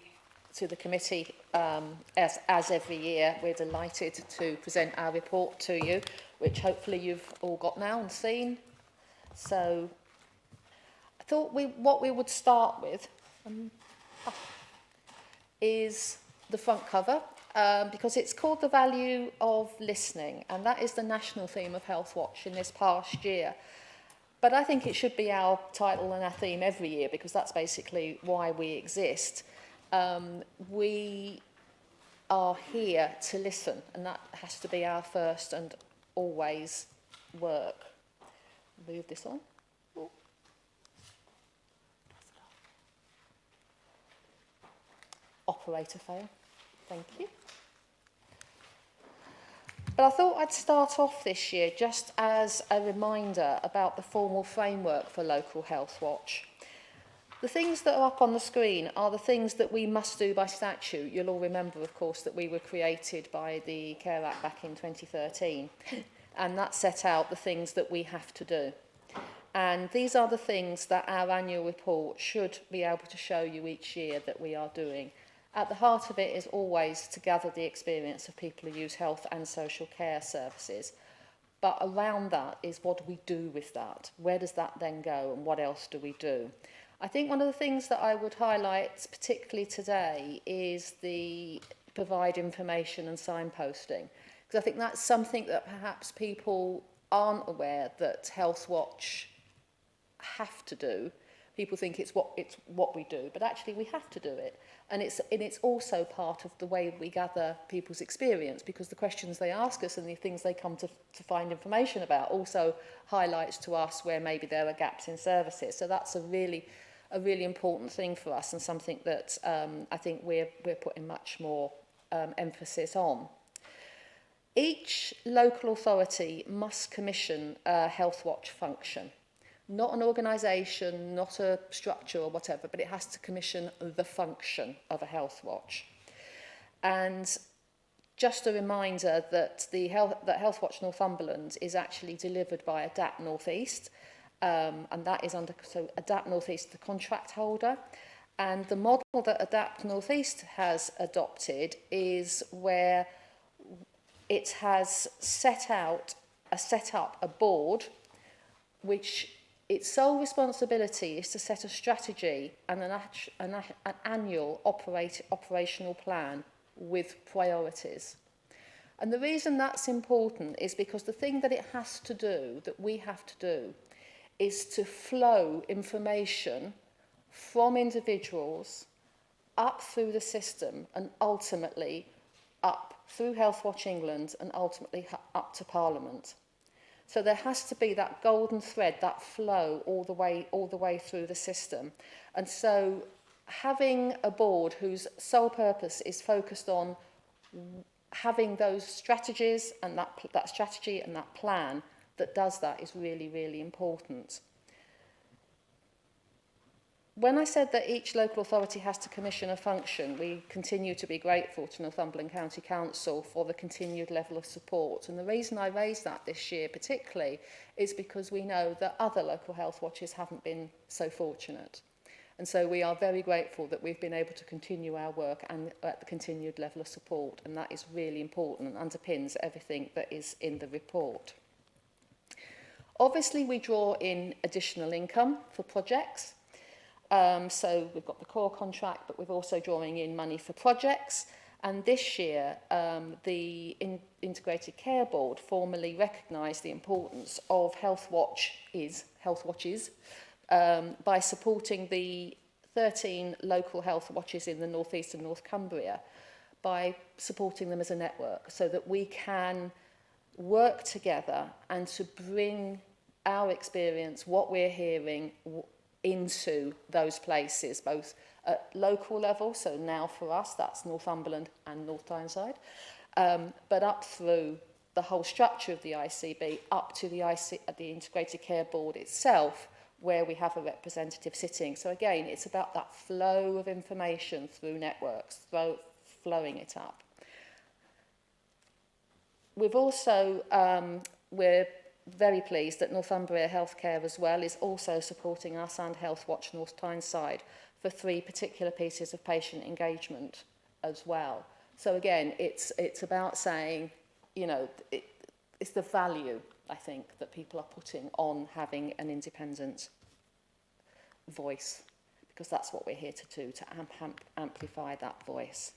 committee. As every year, we're delighted to present our report to you, which hopefully you've all got now and seen. So I thought what we would start with is the front cover, because it's called The Value of Listening, and that is the national theme of Health Watch in this past year. But I think it should be our title and our theme every year, because that's basically why we exist. We are here to listen, and that has to be our first and always work. Move this on. Operator fail. Thank you. But I thought I'd start off this year just as a reminder about the formal framework for Local Health Watch. The things that are up on the screen are the things that we must do by statute. You'll all remember, of course, that we were created by the Care Act back in 2013, and that set out the things that we have to do. And these are the things that our annual report should be able to show you each year that we are doing. At the heart of it is always to gather the experience of people who use health and social care services. But around that is what do we do with that? Where does that then go, and what else do we do? I think one of the things that I would highlight particularly today is the provide information and signposting. Because I think that's something that perhaps people aren't aware that Health Watch have to do. People think it's what we do, but actually we have to do it. And it's also part of the way we gather people's experience, because the questions they ask us and the things they come to find information about also highlights to us where maybe there are gaps in services. So that's a really important thing for us, and something that I think we're putting much more emphasis on. Each local authority must commission a Health Watch function. Not an organisation, not a structure or whatever, but it has to commission the function of a Health Watch. And just a reminder that Health Watch Northumberland is actually delivered by Adapt North East, and that is so Adapt North East, the contract holder. And the model that Adapt North East has adopted is where it has set up a board which its sole responsibility is to set a strategy and an annual operational plan with priorities. And the reason that's important is because the thing that it has to do, that we have to do, is to flow information from individuals up through the system and ultimately up through Health Watch England and ultimately up to Parliament. So there has to be that golden thread, that flow all the way through the system. And so having a board whose sole purpose is focused on having those strategies and that strategy and that plan that does that is really, really important. When I said that each local authority has to commission a function, we continue to be grateful to Northumberland County Council for the continued level of support. And the reason I raised that this year particularly is because we know that other local health watches haven't been so fortunate. And so we are very grateful that we've been able to continue our work and at the continued level of support. And that is really important and underpins everything that is in the report. Obviously, we draw in additional income for projects. So we've got the core contract, but we're also drawing in money for projects. And this year, the Integrated Care Board formally recognised the importance of Health Watches by supporting the 13 local health watches in the North East and North Cumbria, by supporting them as a network so that we can work together and to bring our experience, what we're hearing, into those places, both at local level, so now for us that's Northumberland and North Tyneside, but up through the whole structure of the ICB, up to the Integrated Care Board itself, where we have a representative sitting. So again, it's about that flow of information through networks, flowing it up. We've also, we're very pleased that Northumbria Healthcare as well is also supporting us and Health Watch North Tyneside for 3 particular pieces of patient engagement as well. So again, it's about saying, you know, it's the value, I think, that people are putting on having an independent voice, because that's what we're here to do, to amplify that voice.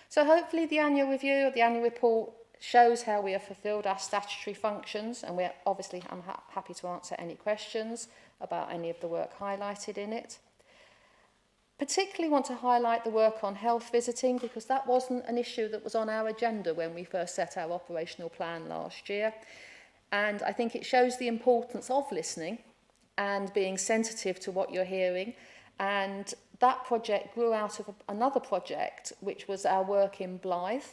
So hopefully the annual review, the annual report shows how we have fulfilled our statutory functions, and we're obviously, I'm happy to answer any questions about any of the work highlighted in it. Particularly want to highlight the work on health visiting, because that wasn't an issue that was on our agenda when we first set our operational plan last year. And I think it shows the importance of listening and being sensitive to what you're hearing. And that project grew out of another project, which was our work in Blythe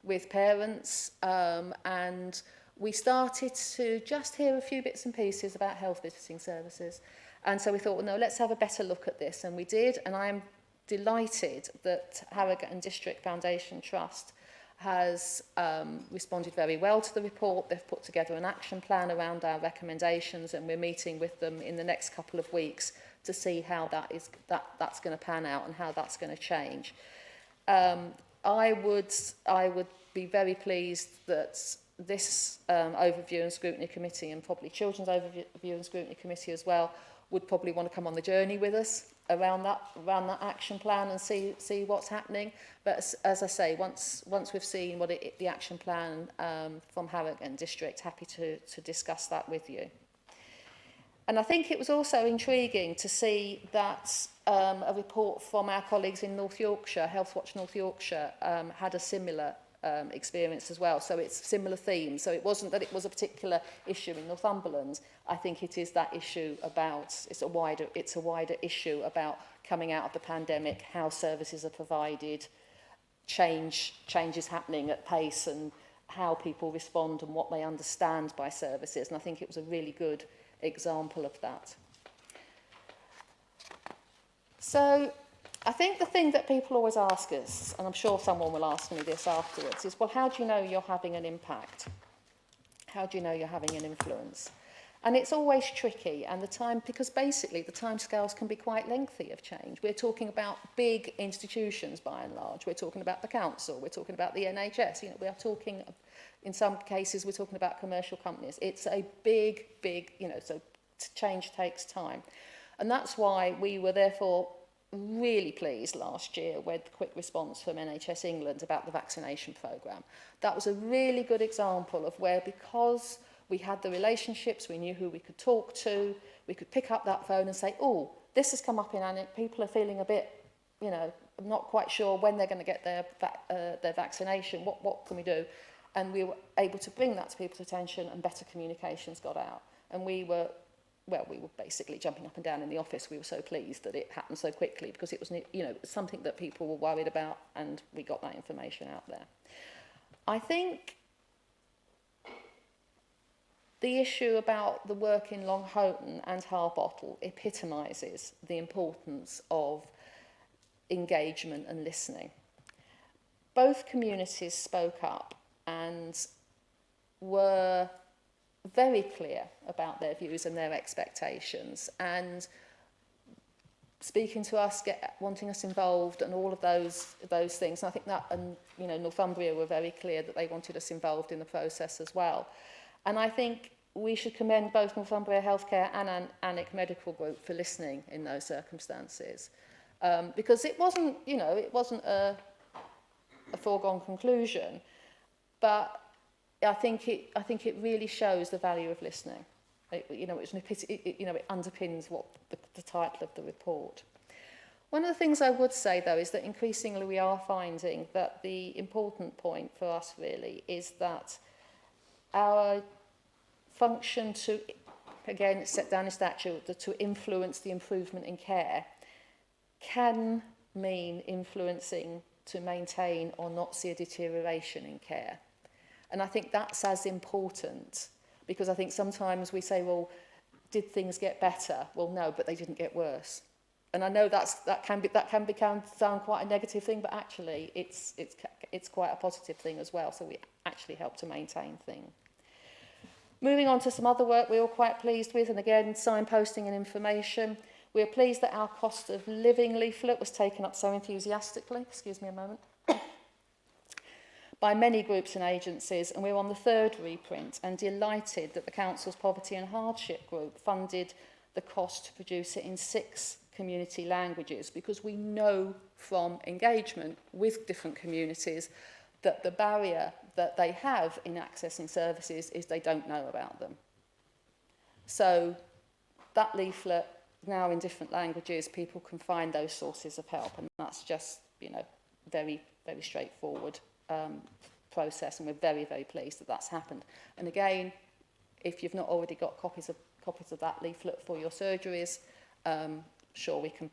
with parents, and we started to just hear a few bits and pieces about health visiting services. And so we thought, well, no, let's have a better look at this, and we did. And I'm delighted that Harrogate and District Foundation Trust has responded very well to the report. They've put together an action plan around our recommendations, and we're meeting with them in the next couple of weeks to see how that's going to pan out and how that's going to change. I would be very pleased that this Overview and Scrutiny Committee, and probably Children's Overview and Scrutiny Committee as well, would probably want to come on the journey with us around that action plan and see what's happening. But as I say, once we've seen what the action plan from Harrogate and District, happy to discuss that with you. And I think it was also intriguing to see that a report from our colleagues in North Yorkshire, Healthwatch North Yorkshire, had a similar experience as well. So it's similar themes. So it wasn't that it was a particular issue in Northumberland. I think it is that issue about, it's a wider issue about coming out of the pandemic, how services are provided, changes happening at pace, and how people respond and what they understand by services. And I think it was a really good example of that. So I think the thing that people always ask us, and I'm sure someone will ask me this afterwards, is, well, how do you know you're having an impact? How do you know you're having an influence? And it's always tricky, and because basically the timescales can be quite lengthy of change. We're talking about big institutions by and large. We're talking about the council. We're talking about the NHS. You know, we are talking, in some cases, we're talking about commercial companies. It's a big, so change takes time. And that's why we were therefore really pleased last year with the quick response from NHS England about the vaccination programme. That was a really good example of where, because we had the relationships, we knew who we could talk to, we could pick up that phone and say, oh, this has come up in Annick, people are feeling a bit, not quite sure when they're going to get their vaccination, what can we do? And we were able to bring that to people's attention, and better communications got out. And we were basically jumping up and down in the office. We were so pleased that it happened so quickly, because it was, something that people were worried about, and we got that information out there. I think the issue about the work in Long Houghton and Harbottle epitomises the importance of engagement and listening. Both communities spoke up and were very clear about their views and their expectations, and speaking to us, wanting us involved, and all of those things. And I think that, and Northumbria were very clear that they wanted us involved in the process as well. And I think we should commend both Northumbria Healthcare and Annick Medical Group for listening in those circumstances, because it wasn't a foregone conclusion, but I think it really shows the value of listening. It underpins what the title of the report. One of the things I would say, though, is that increasingly we are finding that the important point for us really is that our function to, again, it's set down in statute, to influence the improvement in care can mean influencing to maintain or not see a deterioration in care. And I think that's as important, because I think sometimes we say, well, did things get better? Well, no, but they didn't get worse. And I know that can sound quite a negative thing, but actually it's quite a positive thing as well. So we actually help to maintain things. Moving on to some other work we were quite pleased with, and again, signposting and information. We are pleased that our cost of living leaflet was taken up so enthusiastically, excuse me a moment, by many groups and agencies, and we're on the third reprint, and delighted that the Council's Poverty and Hardship Group funded the cost to produce it in 6 community languages, because we know from engagement with different communities that the barrier that they have in accessing services is they don't know about them. So that leaflet, now in different languages, people can find those sources of help, and that's just, you know, very, very straightforward process, and we're very, very pleased that that's happened. And again, if you've not already got copies of that leaflet for your surgeries, I'm sure we can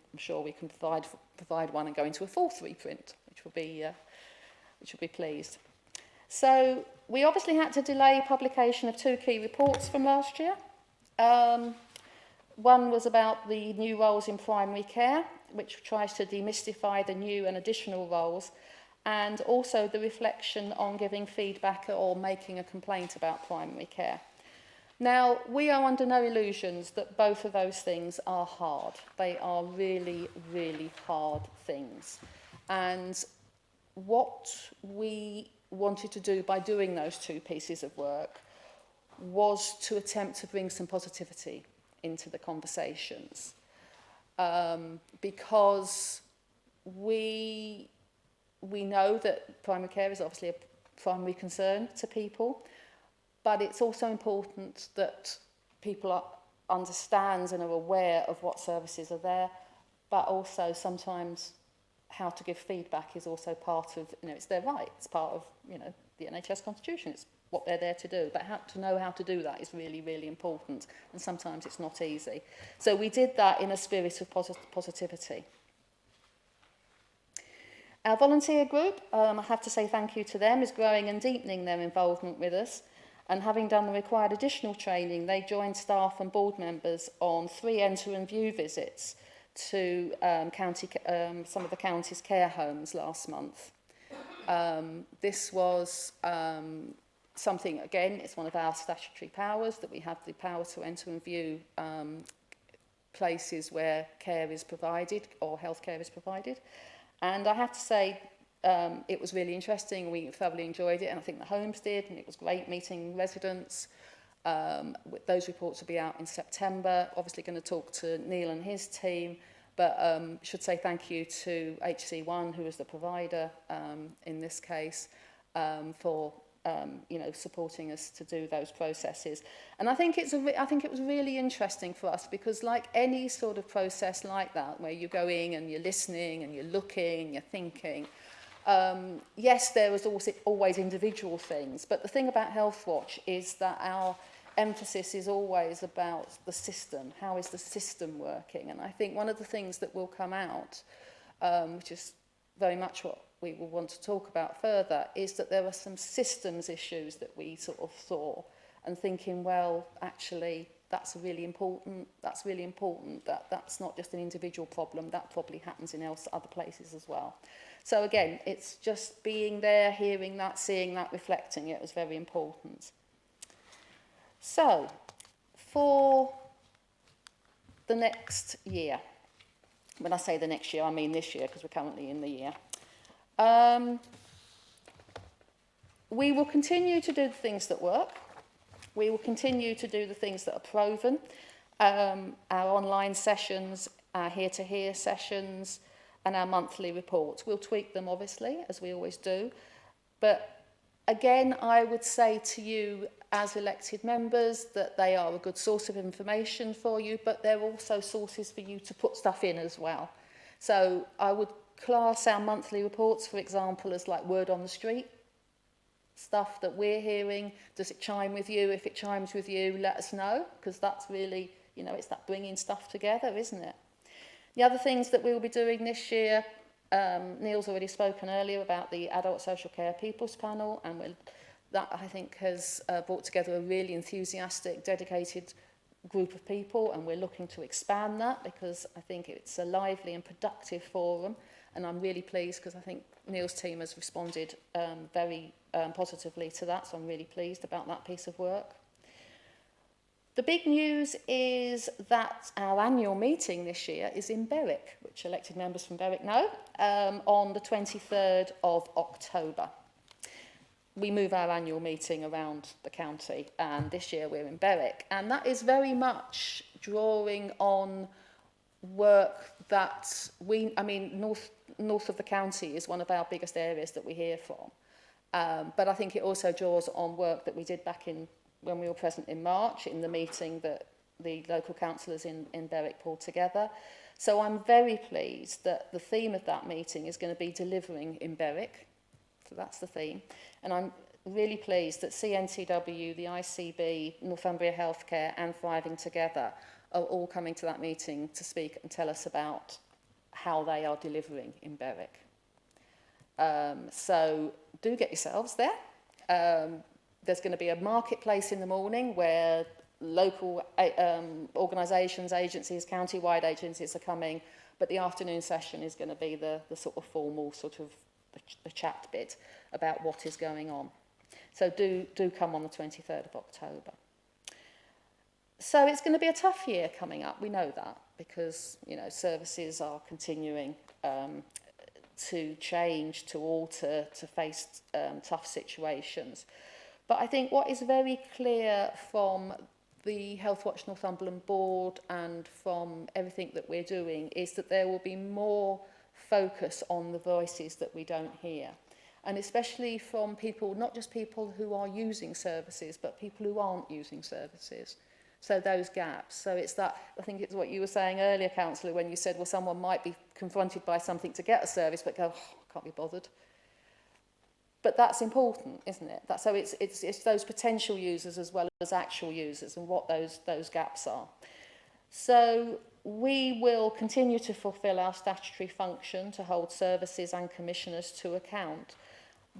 provide one and go into a fourth reprint, which will be pleased. So we obviously had to delay publication of 2 key reports from last year. One was about the new roles in primary care, which tries to demystify the new and additional roles, and also the reflection on giving feedback or making a complaint about primary care. Now, we are under no illusions that both of those things are hard. They are really, really hard things. And what we wanted to do by doing those 2 pieces of work was to attempt to bring some positivity into the conversations, because we know that primary care is obviously a primary concern to people, but it's also important that people understand and are aware of what services are there, but also sometimes how to give feedback is also part of, you know, it's their right, it's part of, you know, the NHS constitution, it's what they're there to do, but to know how to do that is really, really important, and sometimes it's not easy. So we did that in a spirit of positivity. Our volunteer group, I have to say thank you to them, is growing and deepening their involvement with us, and having done the required additional training, they joined staff and board members on 3 enter and view visits to some of the county's care homes last month. This was something, again, it's one of our statutory powers, that we have the power to enter and view places where care is provided or healthcare is provided. And I have to say, it was really interesting. We thoroughly enjoyed it, and I think the homes did, and it was great meeting residents. Those reports will be out in September. Obviously going to talk to Neil and his team, but should say thank you to HC1, who is the provider in this case, for you know, supporting us to do those processes. And I think I think it was really interesting for us, because like any sort of process like that, where you're going and you're listening and you're looking and you're thinking, yes, there was always individual things, but the thing about Health Watch is that our emphasis is always about the system. How is the system working? And I think one of the things that will come out, which is very much what we will want to talk about further, is that there are some systems issues that we sort of saw, and thinking, well, actually, that's really important, that's not just an individual problem, that probably happens in other places as well. So again, it's just being there, hearing that, seeing that, reflecting it was very important. So, for the next year, when I say the next year, I mean this year, because we're currently in the year, we will continue to do the things that work. We will continue to do the things that are proven. Our online sessions, our here-to-here sessions, and our monthly reports. We'll tweak them, obviously, as we always do. But again, I would say to you as elected members that they are a good source of information for you, but they're also sources for you to put stuff in as well. So I would class our monthly reports, for example, as like word on the street. Stuff that we're hearing, does it chime with you? If it chimes with you, let us know, because that's really, you know, it's that bringing stuff together, isn't it? The other things that we will be doing this year, Neil's already spoken earlier about the Adult Social Care People's Panel, and that, I think, has brought together a really enthusiastic, dedicated group of people, and we're looking to expand that, because I think it's a lively and productive forum, and I'm really pleased because I think Neil's team has responded very positively to that, so I'm really pleased about that piece of work. The big news is that our annual meeting this year is in Berwick, which elected members from Berwick know, on the 23rd of October. We move our annual meeting around the county, and this year we're in Berwick. And that is very much drawing on work that north of the county is one of our biggest areas that we hear from. But I think it also draws on work that we did back in when we were present in March in the meeting that the local councillors in Berwick pulled together. So I'm very pleased that the theme of that meeting is going to be delivering in Berwick. So that's the theme. And I'm really pleased that CNCW, the ICB, Northumbria Healthcare and Thriving Together are all coming to that meeting to speak and tell us about how they are delivering in Berwick. So do get yourselves there. There's going to be a marketplace in the morning where local organisations, agencies, county-wide agencies are coming, but the afternoon session is going to be the sort of formal sort of the chat bit about what is going on. So do come on the 23rd of October. So it's going to be a tough year coming up. We know that because, you know, services are continuing to change, to alter, to face tough situations. But I think what is very clear from the Health Watch Northumberland board and from everything that we're doing is that there will be more focus on the voices that we don't hear. And especially from people, not just people who are using services, but people who aren't using services. So those gaps. So it's that, I think it's what you were saying earlier, Councillor, when you said, well, someone might be confronted by something to get a service, but go, oh, I can't be bothered. But that's important, isn't it? So it's those potential users as well as actual users and what those gaps are. So we will continue to fulfil our statutory function to hold services and commissioners to account.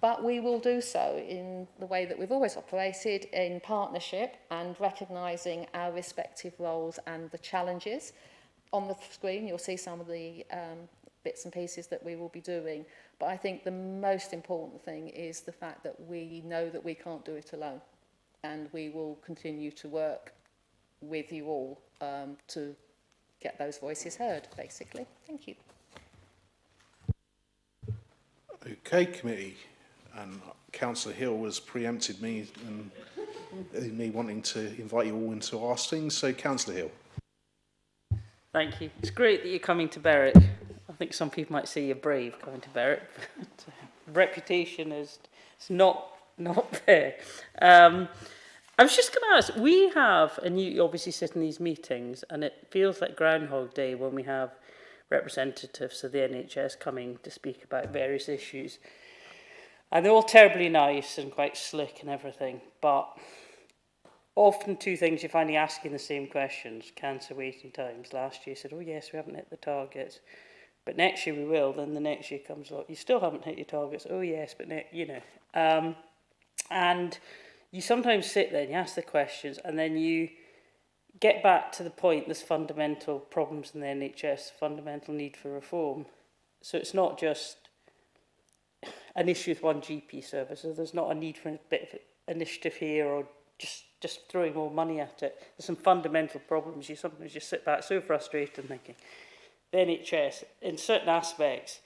But we will do so in the way that we've always operated, in partnership and recognising our respective roles and the challenges. On the screen, you'll see some of the bits and pieces that we will be doing. But I think the most important thing is the fact that we know that we can't do it alone. And we will continue to work with you all to get those voices heard, basically. Thank you. Okay, committee. And Councillor Hill has preempted me and me wanting to invite you all in to ask things. So, Councillor Hill. Thank you. It's great that you're coming to Berwick. I think some people might say you're brave coming to Berwick. Reputation is not there. I was just going to ask, we have, and you obviously sit in these meetings, and it feels like Groundhog Day when we have representatives of the NHS coming to speak about various issues. And they're all terribly nice and quite slick and everything, but often two things you're finding asking the same questions. Cancer waiting times. Last year said, oh yes, we haven't hit the targets. But next year we will. Then the next year comes, well, you still haven't hit your targets. Oh yes, but you know. And you sometimes sit there and you ask the questions and then you get back to the point, there's fundamental problems in the NHS, fundamental need for reform. So it's not just an issue with one GP service. So there's not a need for a bit of initiative here or just throwing more money at it. There's some fundamental problems. You sometimes just sit back so frustrated thinking, the NHS, in certain aspects,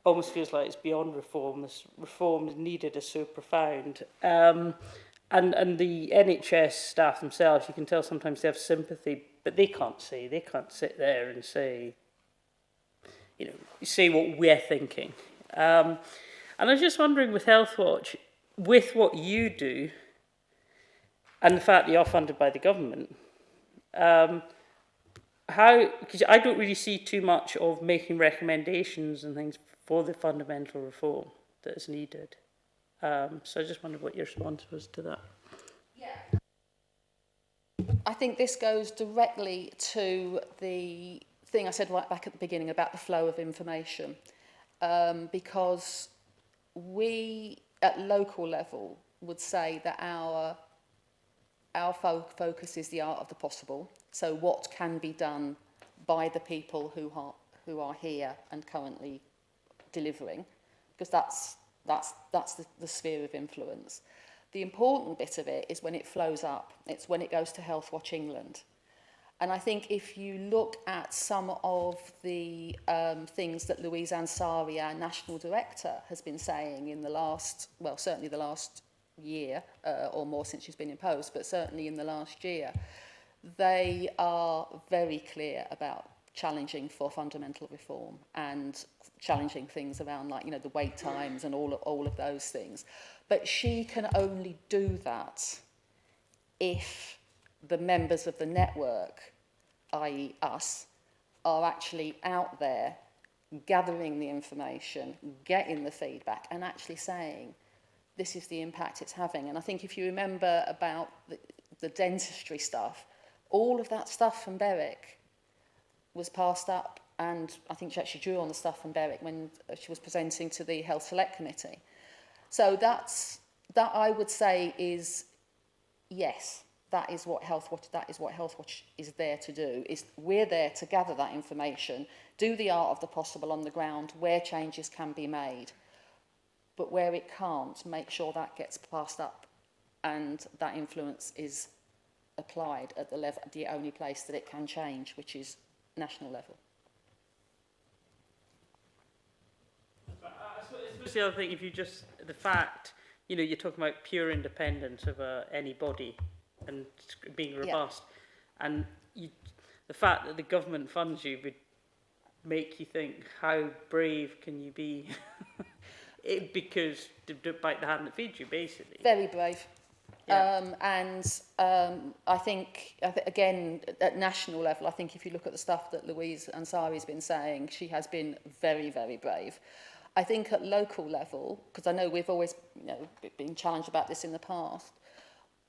almost feels like it's beyond reform. This reform needed is so profound. And the NHS staff themselves, you can tell sometimes they have sympathy, but they can't sit there and say, you know, say what we're thinking. And I was just wondering with Healthwatch, with what you do, and the fact that you're funded by the government, how, because I don't really see too much of making recommendations and things for the fundamental reform that is needed. So I just wondered what your response was to that. Yeah. I think this goes directly to the thing I said right back at the beginning about the flow of information. Because we, at local level, would say that our focus is the art of the possible. So what can be done by the people who are here and currently delivering, because that's the sphere of influence. The important bit of it is when it flows up. It's when it goes to Healthwatch England. And I think if you look at some of the things that Louise Ansari, our National Director, has been saying in the last, well, certainly the last year or more since she's been in post, but certainly in the last year, they are very clear about challenging for fundamental reform and challenging things around, like, you know, the wait times and all of those things. But she can only do that if the members of the network, i.e. us, are actually out there gathering the information, getting the feedback, and actually saying, this is the impact it's having. And I think if you remember about the dentistry stuff, all of that stuff from Berwick was passed up, and I think she actually drew on the stuff from Berwick when she was presenting to the Health Select Committee. So that I would say is, yes, that is what Healthwatch is there to do. We're there to gather that information, do the art of the possible on the ground where changes can be made, but where it can't, make sure that gets passed up and that influence is applied at the level, the only place that it can change, which is national level. I suppose the other thing, if you just, the fact, you know, you're talking about pure independence of any body and being robust, and the fact that the government funds you would make you think, how brave can you be? Because to bite the hand that feeds you, basically. Very brave. Yeah. I think, again, at national level, I think if you look at the stuff that Louise Ansari's been saying, she has been very, very brave. I think at local level, because I know we've always, you know, been challenged about this in the past,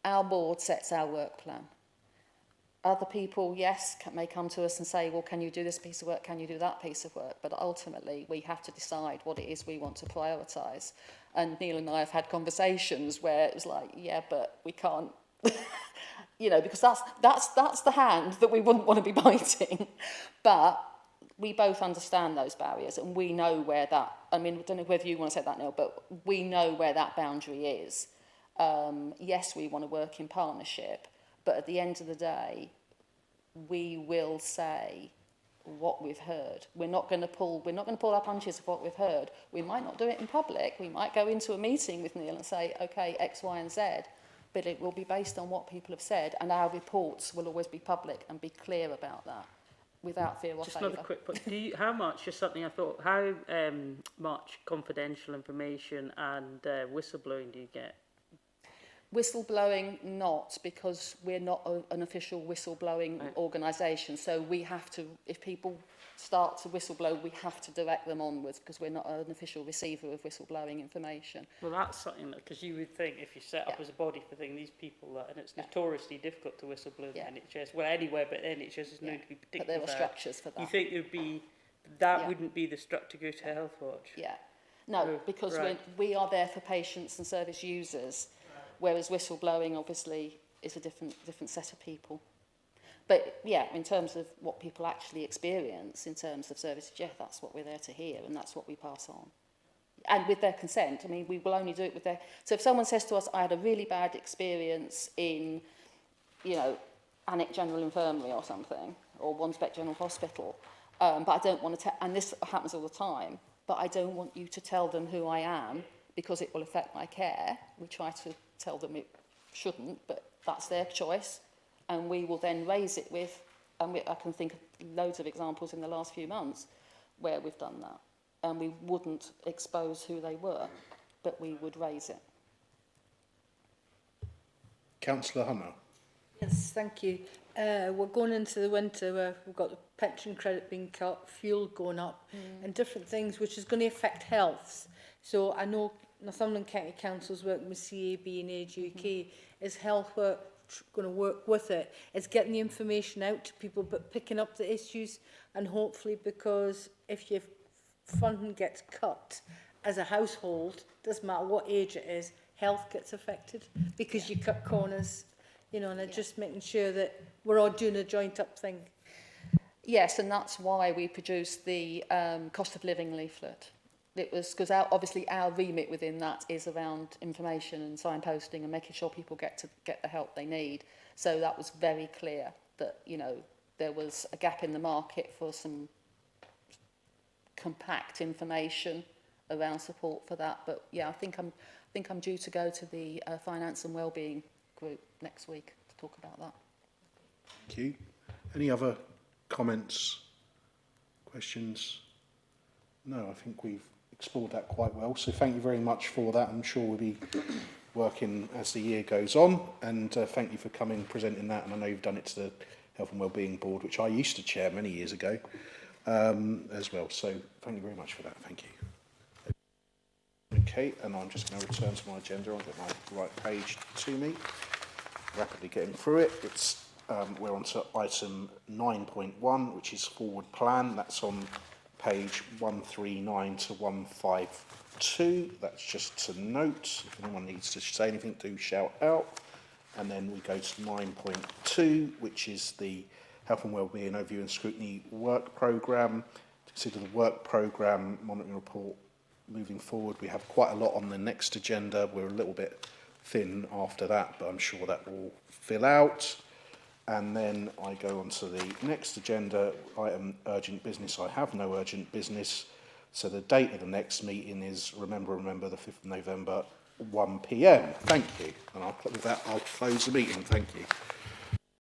our board sets our work plan. Other people, yes, may come to us and say, well, can you do this piece of work? Can you do that piece of work? But ultimately, we have to decide what it is we want to prioritise. And Neil and I have had conversations where it's like, yeah, but we can't, you know, because that's the hand that we wouldn't want to be biting. But we both understand those barriers, and we know where that, I mean, I don't know whether you want to say that, Neil, but we know where that boundary is. Yes, we want to work in partnership, but at the end of the day, we will say what we've heard. We're not going to pull our punches of what we've heard. We might not do it in public. We might go into a meeting with Neil and say, okay, X, Y, and Z, but it will be based on what people have said, and our reports will always be public and be clear about that, without fear or Just favour. another quick point. How much, just something I thought, how much confidential information and whistleblowing do you get? Whistleblowing, not, because we're not an official whistleblowing organisation. So we have to, if people start to whistleblow, we have to direct them onwards, because we're not an official receiver of whistleblowing information. Well, that's something that, because you would think if you set up as a body for things, these people, and it's notoriously difficult to whistleblow in the NHS, well, anywhere but NHS is known to be particularly But there are bad. structures for that. You think it would be, that wouldn't be the structure to go to Healthwatch? Yeah. No, because we are there for patients and service users, whereas whistleblowing obviously is a different set of people. But yeah, in terms of what people actually experience in terms of services, yeah, that's what we're there to hear, and that's what we pass on. And with their consent, I mean, we will only do it with their... So if someone says to us, I had a really bad experience in, you know, Alnwick General Infirmary or something, or Wandsbeck General Hospital, but I don't want to tell... And this happens all the time, but I don't want you to tell them who I am because it will affect my care. We try to tell them it shouldn't, but that's their choice, and we will then raise it with, and I can think of loads of examples in the last few months where we've done that, and we wouldn't expose who they were, but we would raise it. Councillor Hunter. Yes, thank you. We're going into the winter where we've got the pension credit being cut, fuel going up, and different things which is going to affect health. So I know Northumberland County Council's working with CAB and Age UK. Is health work going to work with it? It's getting the information out to people, but picking up the issues, and hopefully, because if your funding gets cut as a household, doesn't matter what age it is, health gets affected because you cut corners, you know, and just making sure that we're all doing a joint up thing. Yes, and that's why we produced the cost of living leaflet. It was because obviously our remit within that is around information and signposting and making sure people get the help they need. So that was very clear that, you know, there was a gap in the market for some compact information around support for that. But yeah, I think I'm due to go to the finance and wellbeing group next week to talk about that. Thank you. Any other comments Questions? No, I think we've explored that quite well. So thank you very much for that. I'm sure we'll be working as the year goes on. And thank you for coming, presenting that. And I know you've done it to the Health and Wellbeing Board, which I used to chair many years ago as well. So thank you very much for that. Thank you. Okay, and I'm just going to return to my agenda. I'll get my right page to me. Rapidly getting through it. It's we're on to item 9.1, which is forward plan. That's on page 139 to 152. That's just to note. If anyone needs to say anything, do shout out. And then we go to 9.2, which is the Health and Wellbeing Overview and Scrutiny Work Programme. To consider the work programme monitoring report moving forward. We have quite a lot on the next agenda. We're a little bit thin after that, but I'm sure that will fill out. And then I go on to the next agenda item, urgent business. I have no urgent business. So the date of the next meeting is, remember, the 5th of November, 1 p.m. Thank you. And with that, I'll close the meeting. Thank you.